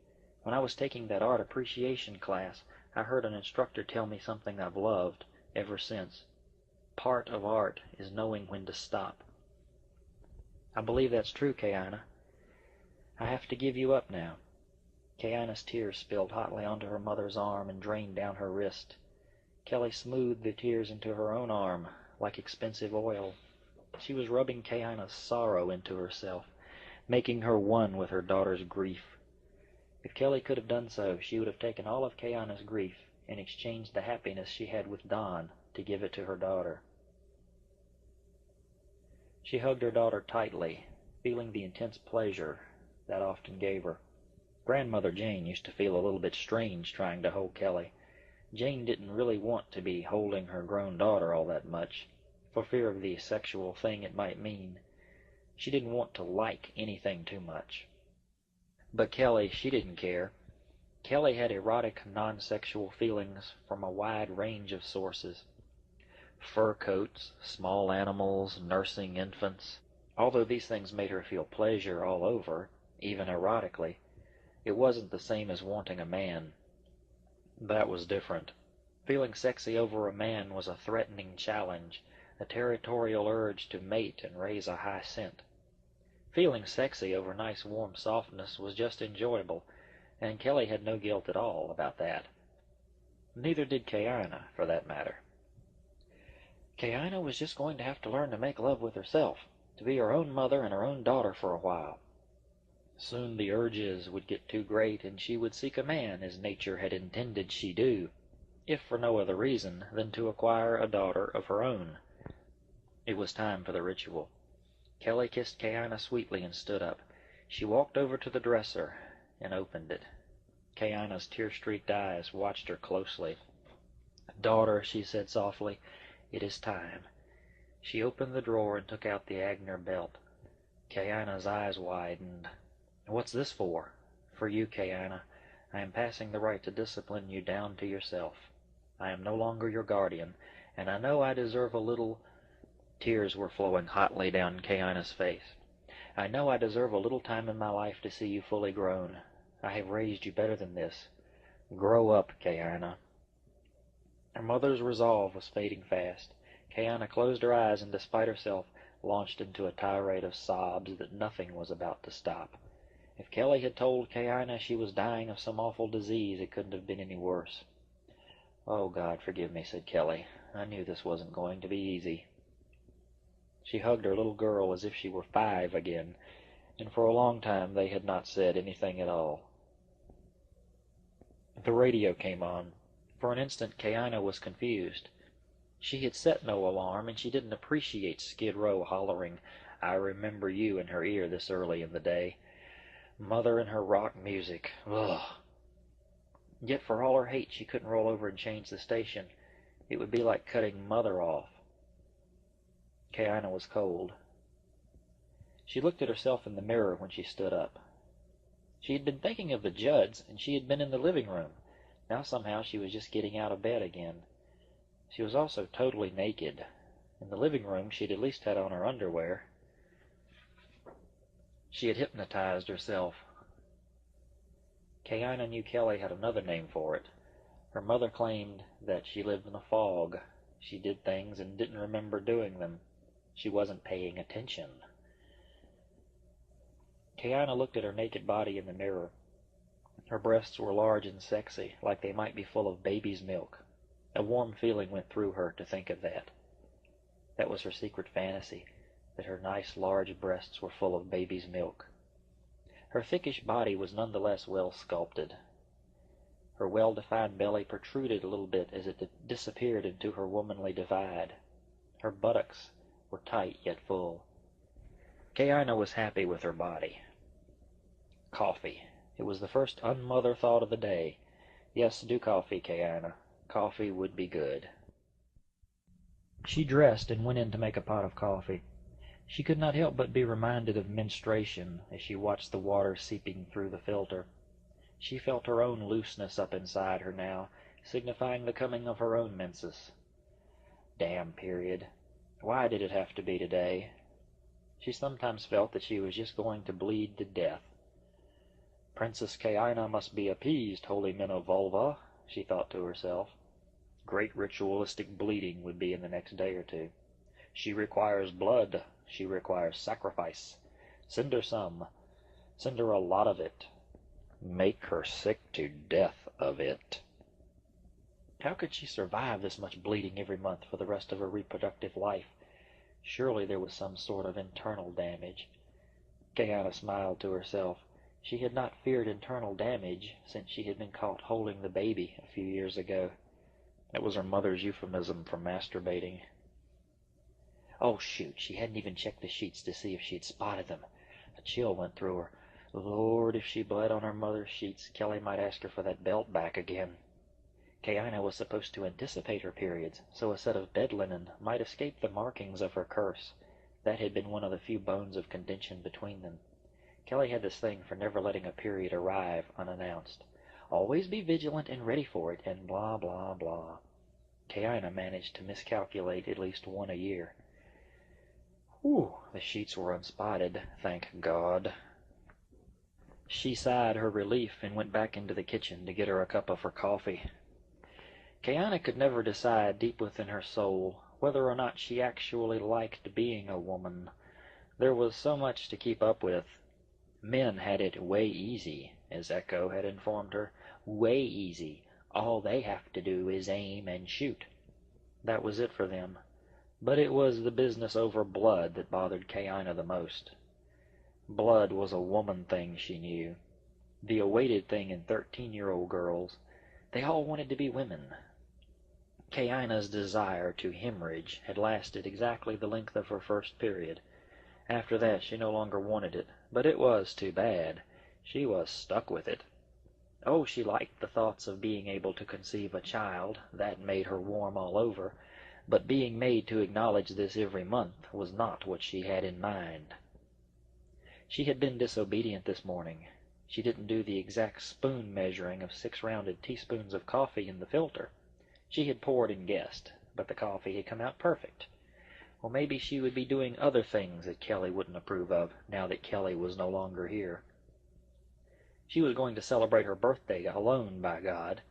S1: When I was taking that art appreciation class, I heard an instructor tell me something I've loved ever since. Part of art is knowing when to stop. I believe that's true, Kayana. I have to give you up now." Kayana's tears spilled hotly onto her mother's arm and drained down her wrist. Kelly smoothed the tears into her own arm, like expensive oil. She was rubbing Kayana's sorrow into herself, making her one with her daughter's grief. If Kelly could have done so, she would have taken all of Kayana's grief and exchanged the happiness she had with Don to give it to her daughter. She hugged her daughter tightly, feeling the intense pleasure that often gave her. Grandmother Jane used to feel a little bit strange trying to hold Kelly. Jane didn't really want to be holding her grown daughter all that much, for fear of the sexual thing it might mean. She didn't want to like anything too much. But Kelly, she didn't care. Kelly had erotic, non-sexual feelings from a wide range of sources. Fur coats, small animals, nursing infants. Although these things made her feel pleasure all over, even erotically, it wasn't the same as wanting a man. That was different. Feeling sexy over a man was a threatening challenge, a territorial urge to mate and raise a high scent. Feeling sexy over nice warm softness was just enjoyable, and Kelly had no guilt at all about that. Neither did Kayana, for that matter. Kayana was just going to have to learn to make love with herself, to be her own mother and her own daughter for a while. Soon the urges would get too great, and she would seek a man as nature had intended she do, if for no other reason than to acquire a daughter of her own. It was time for the ritual. Kelly kissed Kayana sweetly and stood up. She walked over to the dresser and opened it. Kayana's tear-streaked eyes watched her closely. "Daughter," she said softly, "it is time." She opened the drawer and took out the Agner belt. Kayana's eyes widened. "What's this for?" "For you, Kayana. I am passing the right to discipline you down to yourself. I am no longer your guardian, and I know I deserve a little—" Tears were flowing hotly down Kayana's face. "I know I deserve a little time in my life to see you fully grown. I have raised you better than this. Grow up, Kayana." Her mother's resolve was fading fast. Kayana closed her eyes and, despite herself, launched into a tirade of sobs that nothing was about to stop. If Kelly had told Kayana she was dying of some awful disease, it couldn't have been any worse. "Oh, God, forgive me," said Kelly. "I knew this wasn't going to be easy." She hugged her little girl as if she were 5 again, and for a long time they had not said anything at all. The radio came on. For an instant Kayana was confused. She had set no alarm, and she didn't appreciate Skid Row hollering, "I remember you," in her ear this early in the day. Mother and her rock music. Ugh. Yet for all her hate she couldn't roll over and change the station. It would be like cutting Mother off. Kayana was cold. She looked at herself in the mirror when she stood up. She had been thinking of the Judds, and she had been in the living room. Now somehow she was just getting out of bed again. She was also totally naked. In the living room she'd at least had on her underwear. She had hypnotized herself. Kayana knew Kelly had another name for it. Her mother claimed that she lived in a fog. She did things and didn't remember doing them. She wasn't paying attention. Kaina looked at her naked body in the mirror. Her breasts were large and sexy, like they might be full of baby's milk. A warm feeling went through her to think of that. That was her secret fantasy, that her nice large breasts were full of baby's milk. Her thickish body was nonetheless well sculpted. Her well-defined belly protruded a little bit as it disappeared into her womanly divide. Her buttocks were tight yet full. Kaina was happy with her body. Coffee. It was the first unmother thought of the day. Yes, do coffee, Kaina. Coffee would be good. She dressed and went in to make a pot of coffee. She could not help but be reminded of menstruation as she watched the water seeping through the filter. She felt her own looseness up inside her now, signifying the coming of her own menses. Damn period. Why did it have to be today? She sometimes felt that she was just going to bleed to death. Princess Kaina must be appeased, holy men of Volva, she thought to herself. Great ritualistic bleeding would be in the next day or two. She requires blood. She requires sacrifice. Send her some. Send her a lot of it. Make her sick to death of it. How could she survive this much bleeding every month for the rest of her reproductive life? Surely there was some sort of internal damage. Kaina smiled to herself. She had not feared internal damage since she had been caught holding the baby a few years ago. That was her mother's euphemism for masturbating. Oh, shoot, she hadn't even checked the sheets to see if she had spotted them. A chill went through her. Lord, if she bled on her mother's sheets, Kelly might ask her for that belt back again. Kaina was supposed to anticipate her periods, so a set of bed linen might escape the markings of her curse. That had been one of the few bones of contention between them. Kelly had this thing for never letting a period arrive unannounced. Always be vigilant and ready for it, and blah, blah, blah. Kaina managed to miscalculate at least one a year. Whew, the sheets were unspotted, thank God. She sighed her relief and went back into the kitchen to get her a cup of her coffee. Kaina could never decide deep within her soul whether or not she actually liked being a woman. There was so much to keep up with. Men had it way easy, as Echo had informed her. Way easy. All they have to do is aim and shoot. That was it for them. But it was the business over blood that bothered Kaina the most. Blood was a woman thing, she knew. The awaited thing in 13-year-old girls. They all wanted to be women. Kaina's desire to hemorrhage had lasted exactly the length of her first period. After that she no longer wanted it, but it was too bad. She was stuck with it. Oh, she liked the thoughts of being able to conceive a child. That made her warm all over. But being made to acknowledge this every month was not what she had in mind. She had been disobedient this morning. She didn't do the exact spoon measuring of 6 rounded teaspoons of coffee in the filter. She had poured and guessed, but the coffee had come out perfect. Or maybe she would be doing other things that Kelly wouldn't approve of, now that Kelly was no longer here. She was going to celebrate her birthday alone, by God.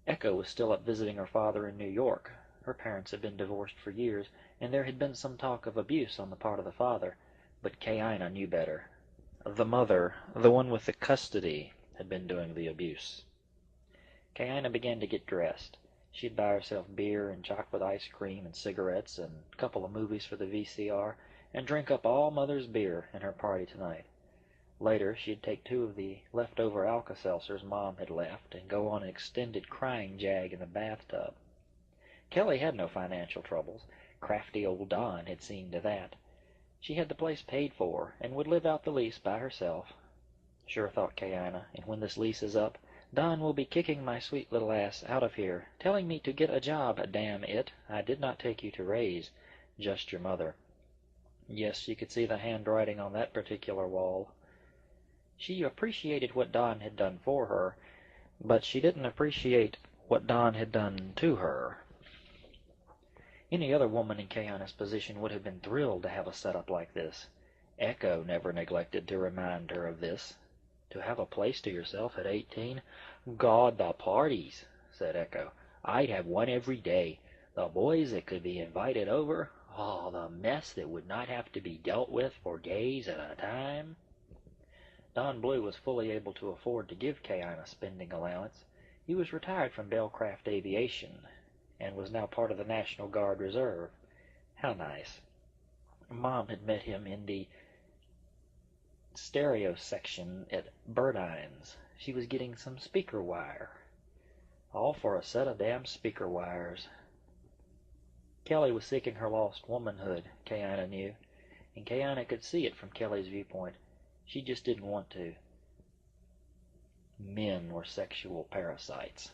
S1: Echo was still up visiting her father in New York. Her parents had been divorced for years, and there had been some talk of abuse on the part of the father, but Kaina knew better. The mother, the one with the custody, had been doing the abuse. Kaina began to get dressed. She'd buy herself beer and chocolate ice cream and cigarettes and a couple of movies for the VCR, and drink up all Mother's beer in her party tonight. Later, she'd take 2 of the leftover Alka-Seltzers Mom had left and go on an extended crying jag in the bathtub. Kelly had no financial troubles. Crafty old Don had seen to that. She had the place paid for, and would live out the lease by herself. Sure, thought Kaina, and when this lease is up, Don will be kicking my sweet little ass out of here, telling me to get a job, damn it. I did not take you to raise. Just your mother. Yes, she could see the handwriting on that particular wall. She appreciated what Don had done for her, but she didn't appreciate what Don had done to her. Any other woman in Kaina's position would have been thrilled to have a setup like this. Echo never neglected to remind her of this. To have a place to yourself at 18? God, the parties, said Echo. I'd have one every day. The boys that could be invited over. Oh, the mess that would not have to be dealt with for days at a time. Don Blue was fully able to afford to give Kayina spending allowance. He was retired from Bellcraft Aviation and was now part of the National Guard Reserve. How nice. Mom had met him in the stereo section at Burdine's. She was getting some speaker wire. All for a set of damn speaker wires. Kelly was seeking her lost womanhood, Kayina knew, and Kayina could see it from Kelly's viewpoint. She just didn't want to. Men were sexual parasites.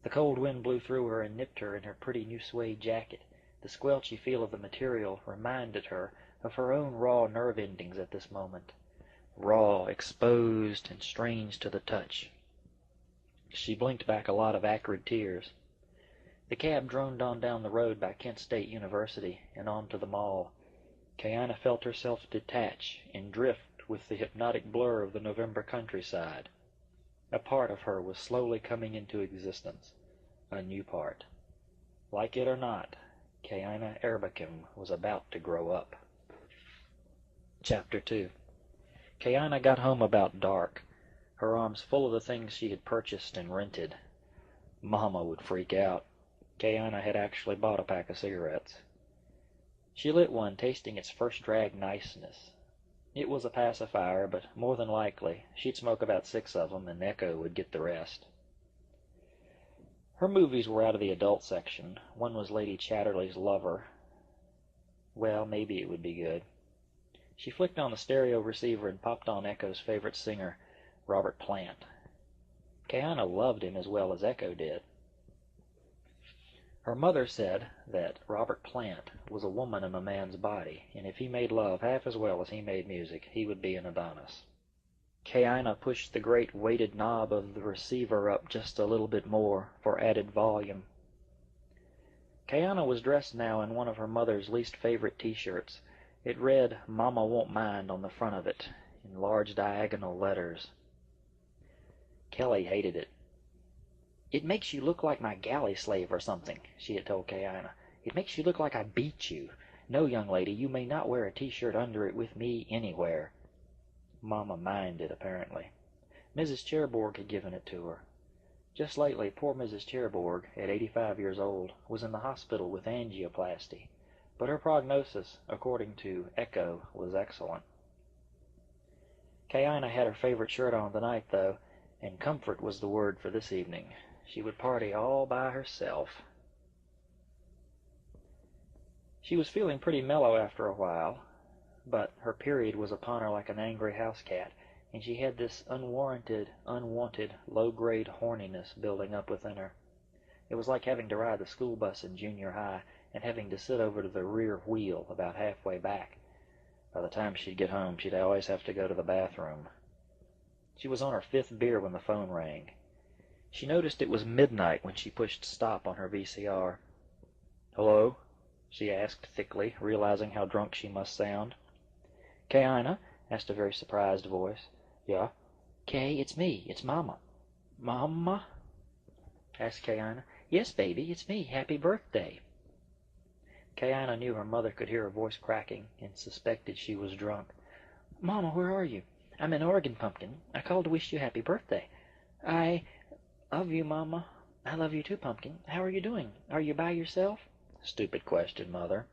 S1: The cold wind blew through her and nipped her in her pretty new suede jacket. The squelchy feel of the material reminded her of her own raw nerve endings at this moment. Raw, exposed, and strange to the touch. She blinked back a lot of acrid tears. The cab droned on down the road by Kent State University and on to the mall. Kayina felt herself detach and drift with the hypnotic blur of the November countryside. A part of her was slowly coming into existence. A new part. Like it or not, Kayina Erbekim was about to grow up. Chapter 2. Kayina got home about dark, her arms full of the things she had purchased and rented. Mama would freak out. Kayina had actually bought a pack of cigarettes. She lit one, tasting its first drag niceness. It was a pacifier, but more than likely she'd smoke about 6 of them and Echo would get the rest. Her movies were out of the adult section. One was Lady Chatterley's Lover. Well, maybe it would be good. She flicked on the stereo receiver and popped on Echo's favorite singer, Robert Plant. Kayina loved him as well as Echo did. Her mother said that Robert Plant was a woman in a man's body, and if he made love half as well as he made music, he would be an Adonis. Kayina pushed the great weighted knob of the receiver up just a little bit more for added volume. Kayina was dressed now in one of her mother's least favorite T-shirts. It read, "Mama Won't Mind" on the front of it, in large diagonal letters. Kelly hated it. "It makes you look like my galley slave or something," she had told Kayina. "It makes you look like I beat you. No, young lady, you may not wear a T-shirt under it with me anywhere." Mama minded, apparently. Mrs. Cherbourg had given it to her. Just lately, poor Mrs. Cherbourg, at 85 years old, was in the hospital with angioplasty, but her prognosis, according to Echo, was excellent. Kayina had her favorite shirt on tonight, though, and comfort was the word for this evening. She would party all by herself. She was feeling pretty mellow after a while, but her period was upon her like an angry house cat, and she had this unwarranted, unwanted, low-grade horniness building up within her. It was like having to ride the school bus in junior high and having to sit over to the rear wheel about halfway back. By the time she'd get home, she'd always have to go to the bathroom. She was on her 5th beer when the phone rang. She noticed it was midnight when she pushed stop on her VCR. "Hello?" she asked thickly, realizing how drunk she must sound. "Kayina?" asked a very surprised voice. "Yeah?" "Kay, it's me. It's Mama." "Mama?" asked Kayina. "Yes, baby, it's me. Happy birthday." Kayina knew her mother could hear her voice cracking and suspected she was drunk. "Mama, where are you?" "I'm in Oregon, Pumpkin. I called to wish you happy birthday." "I love you, Mama." "I love you too, Pumpkin. How are you doing? Are you by yourself?" "Stupid question, Mother.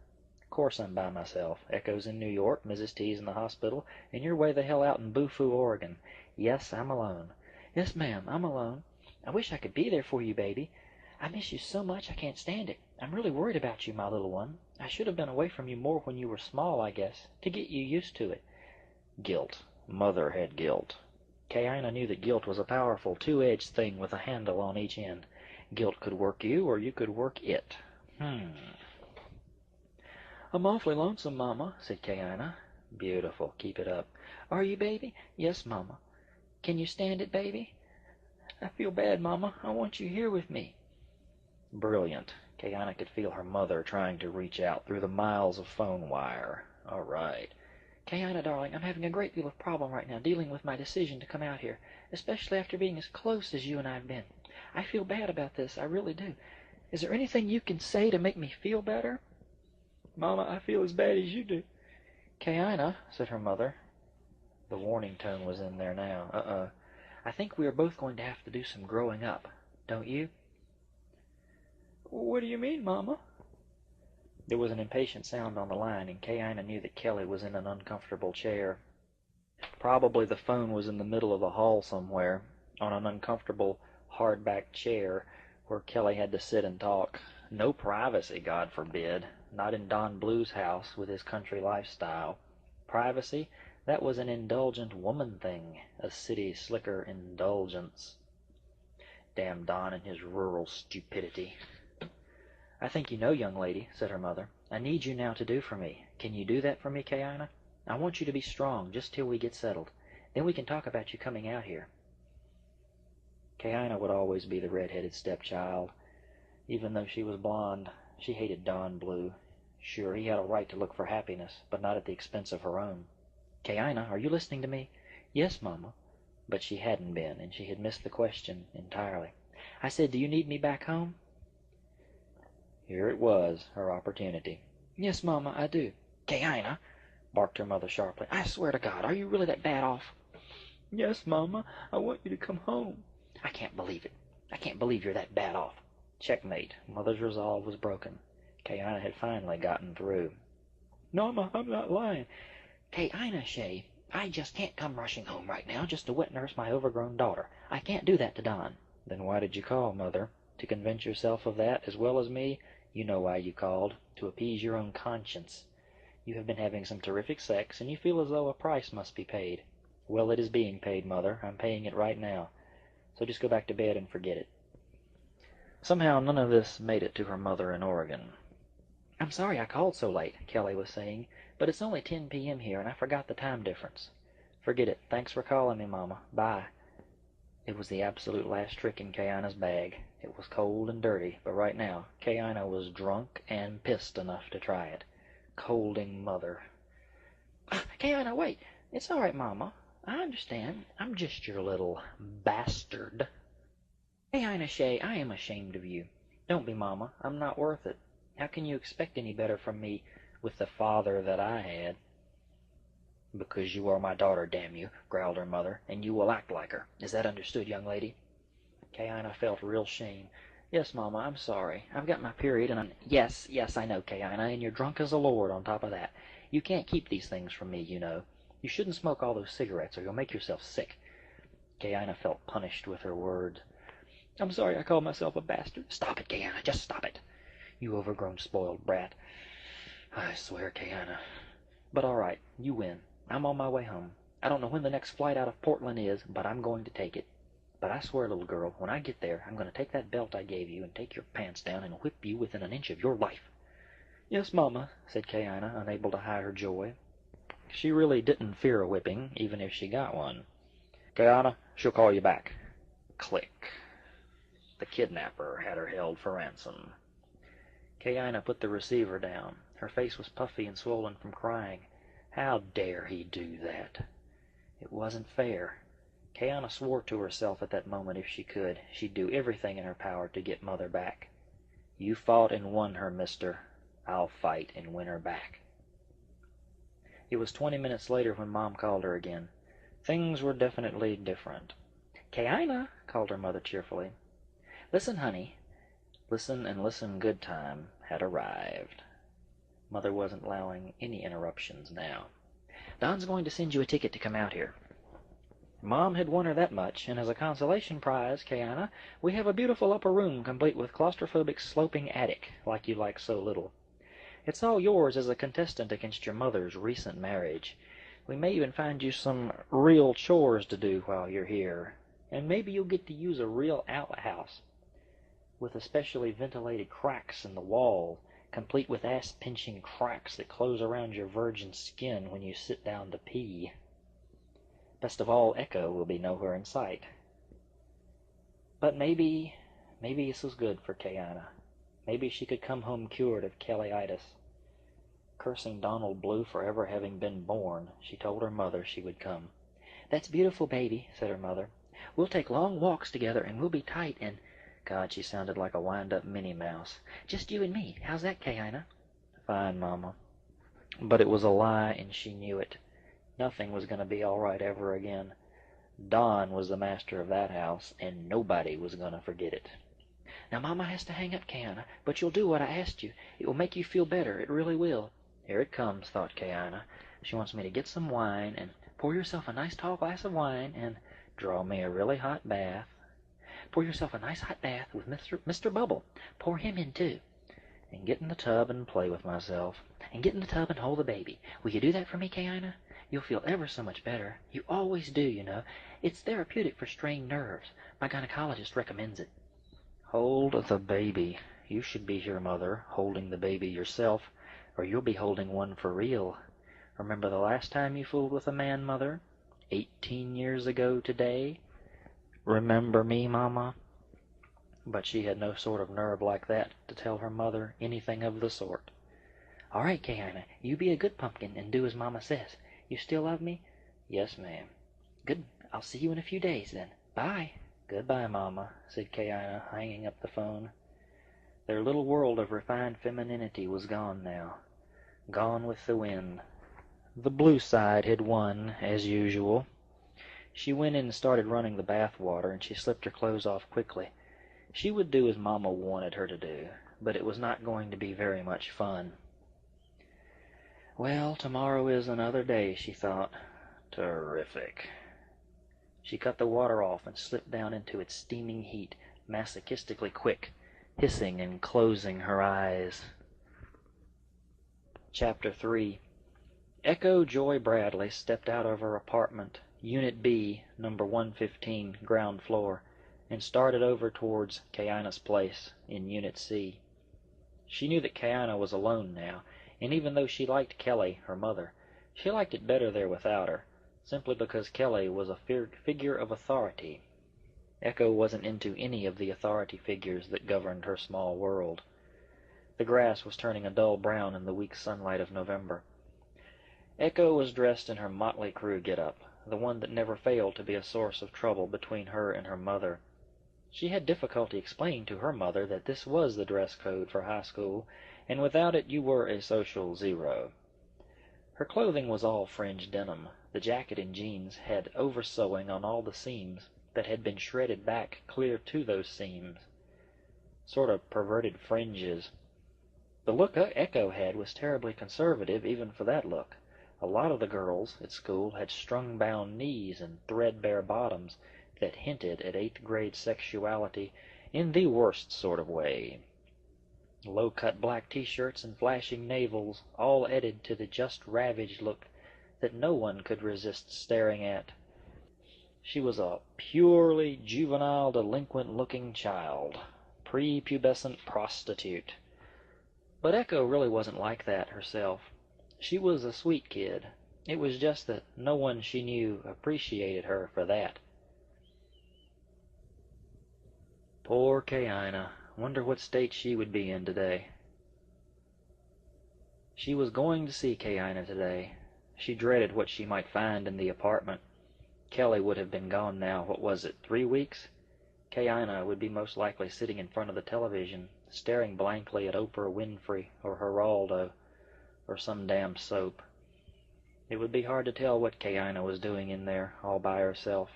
S1: Of course I'm by myself. Echo's in New York, Mrs. T's in the hospital, and you're way the hell out in Bufu, Oregon. Yes, I'm alone." "Yes, ma'am, I'm alone. I wish I could be there for you, baby. I miss you so much I can't stand it. I'm really worried about you, my little one. I should have been away from you more when you were small, I guess, to get you used to it." Guilt. Mother had guilt. Kayina knew that guilt was a powerful, two-edged thing with a handle on each end. Guilt could work you, or you could work it. "I'm awfully lonesome, Mama," said Kayina. "Beautiful. Keep it up." "Are you, baby?" "Yes, Mama." "Can you stand it, baby?" "I feel bad, Mama. I want you here with me." Brilliant. Kayina could feel her mother trying to reach out through the miles of phone wire. All right. "Kayina, darling, I'm having a great deal of problem right now dealing with my decision to come out here, especially after being as close as you and I have been. I feel bad about this. I really do. Is there anything you can say to make me feel better?"
S2: Mama, I feel as bad as you do.
S1: Kayina, said her mother. The warning tone was in there now. I think we are both going to have to do some growing up, don't you?
S2: What do you mean, Mama?
S1: There was an impatient sound on the line, and Kayina knew that Kelly was in an uncomfortable chair. Probably the phone was in the middle of the hall somewhere, on an uncomfortable, hard-backed chair where Kelly had to sit and talk. No privacy, God forbid. Not in Don Blue's house with his country lifestyle. Privacy? That was an indulgent woman thing, a city slicker indulgence. Damn Don and his rural stupidity. I think you know, young lady, said her mother. I need you now to do for me. Can you do that for me, Kayina? I want you to be strong just till we get settled. Then we can talk about you coming out here. Kayina would always be the red-headed stepchild. Even though she was blonde, she hated Don Blue. Sure, he had a right to look for happiness, but not at the expense of her own. Kayina, are you listening to me?
S2: Yes, Mama.
S1: But she hadn't been, and she had missed the question entirely. I said, do you need me back home? Here it was, her opportunity.
S2: Yes, Mama, I do.
S1: Kayina, barked her mother sharply, I swear to God, are you really that bad off?
S2: Yes, Mama, I want you to come home.
S1: I can't believe it. I can't believe you're that bad off. Checkmate. Mother's resolve was broken. Kayina had finally gotten through.
S2: Mama, I'm not lying.
S1: Kayina, Shay, I just can't come rushing home right now just to wet nurse my overgrown daughter. I can't do that to Don. Then why did you call, Mother? To convince yourself of that as well as me? You know why you called. To appease your own conscience. You have been having some terrific sex, and you feel as though a price must be paid. Well, it is being paid, Mother. I'm paying it right now. So just go back to bed and forget it. Somehow none of this made it to her mother in Oregon. I'm sorry I called so late, Kelly was saying, but it's only 10 p.m. here, and I forgot the time difference. Forget it. Thanks for calling me, Mama. Bye. It was the absolute last trick in Kayina's bag. It was cold and dirty, but right now Kayina was drunk and pissed enough to try it. Colding Mother. Kayina, wait. It's all right, Mama. I understand. I'm just your little bastard. Kayina Shay, I am ashamed of you. Don't be, Mama. I'm not worth it. How can you expect any better from me with the father that I had? Because you are my daughter, damn you, growled her mother, and you will act like her. Is that understood, young lady? Kayina felt real shame. Yes, Mama, I'm sorry. I've got my period, and I'm... Yes, I know, Kayina, and you're drunk as a lord on top of that. You can't keep these things from me, you know. You shouldn't smoke all those cigarettes, or you'll make yourself sick. Kayina felt punished with her words.
S2: I'm sorry I called myself a bastard.
S1: Stop it, Kayina, just stop it. You overgrown spoiled brat. I swear, Kayina. But all right, you win. I'm on my way home. I don't know when the next flight out of Portland is, but I'm going to take it. But I swear, little girl, when I get there, I'm going to take that belt I gave you and take your pants down and whip you within an inch of your life.
S2: Yes, Mama,
S1: said Kayina, unable to hide her joy. She really didn't fear a whipping, even if she got one. Kayina, she'll call you back. Click. The kidnapper had her held for ransom. Kayina put the receiver down. Her face was puffy and swollen from crying. How dare he do that? It wasn't fair. Kayina swore to herself at that moment if she could, she'd do everything in her power to get Mother back. You fought and won her, mister. I'll fight and win her back. It was 20 minutes later when Mom called her again. Things were definitely different. Kayina, called her mother cheerfully. Listen, honey. Listen and listen good time had arrived. Mother wasn't allowing any interruptions now. Don's going to send you a ticket to come out here. Mom had won her that much, and as a consolation prize, Kayina, we have a beautiful upper room complete with claustrophobic sloping attic, like you like so little. It's all yours as a contestant against your mother's recent marriage. We may even find you some real chores to do while you're here, and maybe you'll get to use a real outhouse, with especially ventilated cracks in the wall, complete with ass-pinching cracks that close around your virgin skin when you sit down to pee. Best of all, Echo will be nowhere in sight. But maybe this was good for Kayina. Maybe she could come home cured of Kellyitis. Cursing Donald Blue for ever having been born, she told her mother she would come. That's beautiful, baby, said her mother. We'll take long walks together, and we'll be tight, and... God, she sounded like a wind-up Minnie Mouse. Just you and me. How's that, Kayina? Fine, Mama. But it was a lie, and she knew it. Nothing was going to be all right ever again. Don was the master of that house, and nobody was going to forget it. "Now Mama has to hang up, Kayana, but you'll do what I asked you. It will make you feel better. It really will." Here it comes, thought Kayana. She wants me to get some wine, and pour yourself a nice tall glass of wine, and draw me a really hot bath. Pour yourself a nice hot bath with Mr. Bubble. Pour him in, too. And get in the tub and play with myself. And get in the tub and hold the baby. Will you do that for me, Kayana? You'll feel ever so much better. You always do, you know. It's therapeutic for strained nerves. My gynecologist recommends it. Hold the baby. You should be here, Mother, holding the baby yourself, or you'll be holding one for real. Remember the last time you fooled with a man, Mother? 18 years ago today? Remember me, Mama? But she had no sort of nerve like that to tell her mother anything of the sort. "All right, Kayana, you be a good pumpkin and do as Mama says. You still love me?" "Yes, ma'am." "Good. I'll see you in a few days, then. Bye." "Goodbye, Mama," said Kayana, hanging up the phone. Their little world of refined femininity was gone now. Gone with the wind. The blue side had won, as usual. She went in and started running the bath water, and she slipped her clothes off quickly. She would do as Mama wanted her to do, but it was not going to be very much fun. Well, tomorrow is another day, she thought. Terrific. She cut the water off and slipped down into its steaming heat, masochistically quick, hissing and closing her eyes. Chapter 3. Echo Joy Bradley stepped out of her apartment, Unit B, number 115, ground floor, and started over towards Kayana's place in Unit C. She knew that Kayana was alone now, and even though she liked Kelly, her mother, she liked it better there without her, simply because Kelly was a figure of authority. Echo wasn't into any of the authority figures that governed her small world. The grass was turning a dull brown in the weak sunlight of November. Echo was dressed in her motley crew get-up, the one that never failed to be a source of trouble between her and her mother. She had difficulty explaining to her mother that this was the dress code for high school, and without it you were a social zero. Her clothing was all fringed denim. The jacket and jeans had over-sewing on all the seams that had been shredded back clear to those seams. Sort of perverted fringes. The look Echo had was terribly conservative even for that look. A lot of the girls at school had strung-bound knees and threadbare bottoms that hinted at eighth-grade sexuality in the worst sort of way. Low-cut black T-shirts and flashing navels all added to the just ravaged look that no one could resist staring at. She was a purely juvenile, delinquent-looking child, prepubescent prostitute. But Echo really wasn't like that herself. She was a sweet kid. It was just that no one she knew appreciated her for that. Poor Kayana. Wonder what state she would be in today. She was going to see Kayana today. She dreaded what she might find in the apartment. Kelly would have been gone now, what was it, 3 weeks? Kayana would be most likely sitting in front of the television, staring blankly at Oprah Winfrey or Geraldo, or some damn soap. It would be hard to tell what Kayana was doing in there, all by herself.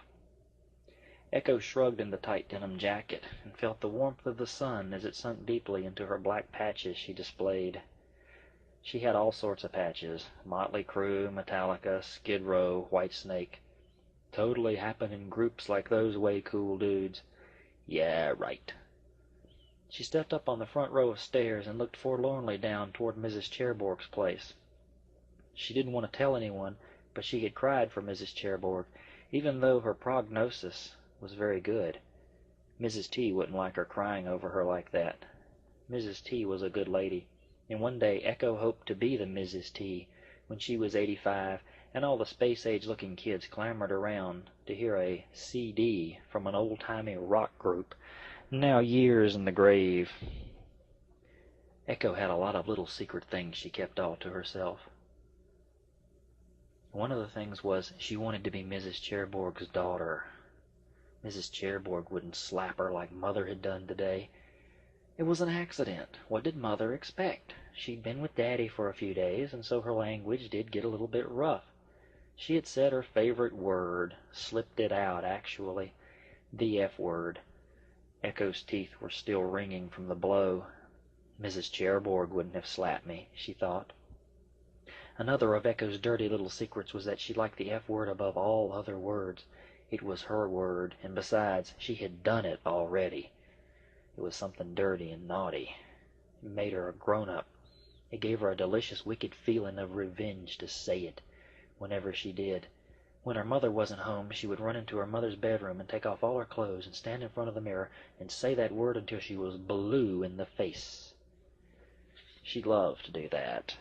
S1: Echo shrugged in the tight denim jacket, and felt the warmth of the sun as it sunk deeply into her black patches she displayed. She had all sorts of patches, Motley Crue, Metallica, Skid Row, Whitesnake. Totally happen in groups like those way cool dudes. Yeah, right. She stepped up on the front row of stairs and looked forlornly down toward Mrs. Cherbourg's place. She didn't want to tell anyone, but she had cried for Mrs. Cherbourg, even though her prognosis was very good. Mrs. T wouldn't like her crying over her like that. Mrs. T was a good lady, and one day Echo hoped to be the Mrs. T when she was 85, and all the space-age-looking kids clamored around to hear a CD from an old-timey rock group, now years in the grave. Echo had a lot of little secret things she kept all to herself. One of the things was she wanted to be Mrs. Cherbourg's daughter. Mrs. Cherbourg wouldn't slap her like Mother had done today. It was an accident. What did Mother expect? She'd been with Daddy for a few days, and so her language did get a little bit rough. She had said her favorite word, slipped it out, actually. The F word. Echo's teeth were still ringing from the blow. Mrs. Cherbourg wouldn't have slapped me, she thought. Another of Echo's dirty little secrets was that she liked the F word above all other words. It was her word, and besides, she had done it already. It was something dirty and naughty. It made her a grown-up. It gave her a delicious, wicked feeling of revenge to say it, whenever she did. When her mother wasn't home, she would run into her mother's bedroom and take off all her clothes and stand in front of the mirror and say that word until she was blue in the face. She loved to do that.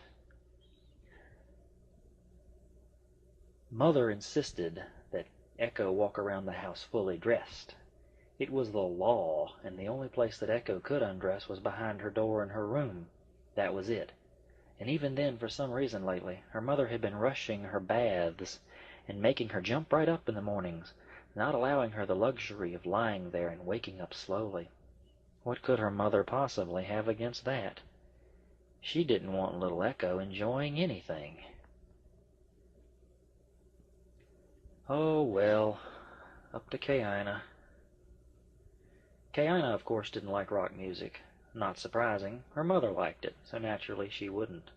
S1: Mother insisted that Echo walk around the house fully dressed. It was the law, and the only place that Echo could undress was behind her door in her room. That was it. And even then, for some reason lately, her mother had been rushing her baths and making her jump right up in the mornings, not allowing her the luxury of lying there and waking up slowly. What could her mother possibly have against that? She didn't want little Echo enjoying anything. Oh, well, up to Kaina. Kaina, of course, didn't like rock music. Not surprising. Her mother liked it, so naturally she wouldn't.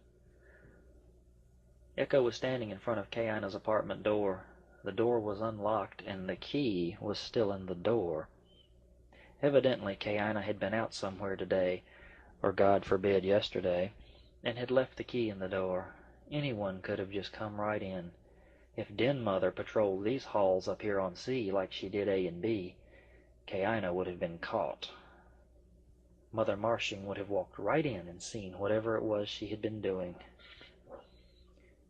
S1: Echo was standing in front of Kaina's apartment door. The door was unlocked, and the key was still in the door. Evidently, Kaina had been out somewhere today, or God forbid yesterday, and had left the key in the door. Anyone could have just come right in. If Den Mother patrolled these halls up here on C like she did A and B, Kaina would have been caught. Mother Marshing would have walked right in and seen whatever it was she had been doing.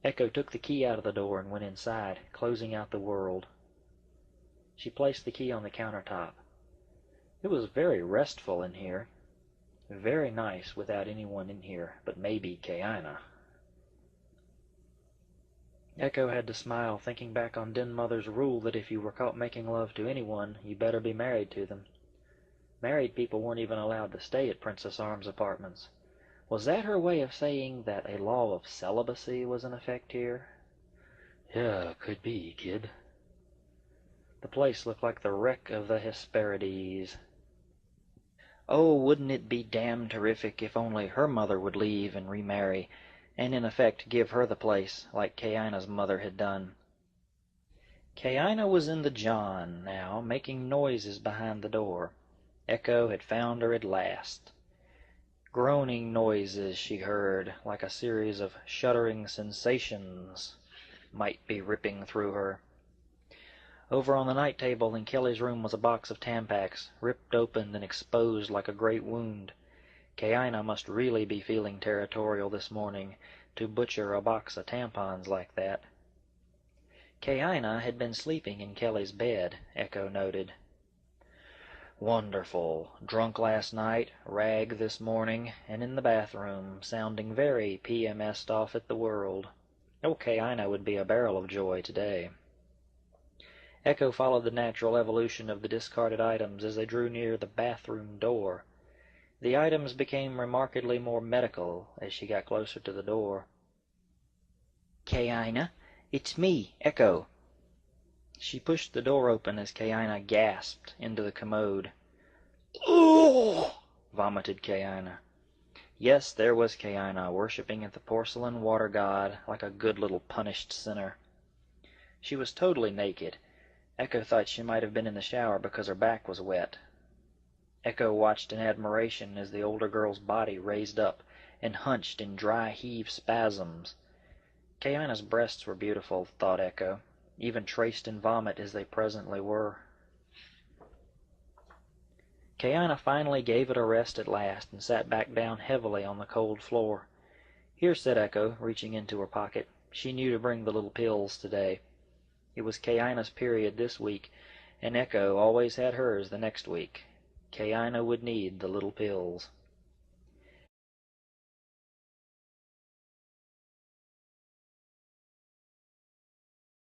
S1: Echo took the key out of the door and went inside, closing out the world. She placed the key on the countertop. It was very restful in here. Very nice without anyone in here but maybe Kaina. Echo had to smile, thinking back on Den Mother's rule that if you were caught making love to anyone, you better be married to them. Married people weren't even allowed to stay at Princess Arms apartments. Was that her way of saying that a law of celibacy was in effect here? Yeah, could be, kid. The place looked like the wreck of the Hesperides. Oh, wouldn't it be damn terrific if only her mother would leave and remarry, and in effect give her the place, like Kaina's mother had done. Kaina was in the John now, making noises behind the door. Echo had found her at last. Groaning noises she heard, like a series of shuddering sensations, might be ripping through her. Over on the night table in Kelly's room was a box of Tampax, ripped open and exposed like a great wound. Kaina must really be feeling territorial this morning, to butcher a box of tampons like that. Kaina had been sleeping in Kelly's bed, Echo noted. Wonderful. Drunk last night, rag this morning, and in the bathroom, sounding very PMS'd off at the world. Oh, Kaina would be a barrel of joy today. Echo followed the natural evolution of the discarded items as they drew near the bathroom door. The items became remarkably more medical as she got closer to the door. Kaina, it's me, Echo. She pushed the door open as Kaina gasped into the commode. "Ooh!" vomited Kaina. Yes, there was Kaina, worshipping at the porcelain water god like a good little punished sinner. She was totally naked. Echo thought she might have been in the shower because her back was wet. Echo watched in admiration as the older girl's body raised up and hunched in dry heave spasms. Kaina's breasts were beautiful, thought Echo, even traced in vomit as they presently were. Kaina finally gave it a rest at last and sat back down heavily on the cold floor. Here, said Echo, reaching into her pocket. She knew to bring the little pills today. It was Kaina's period this week, and Echo always had hers the next week. Kaina would need the little pills.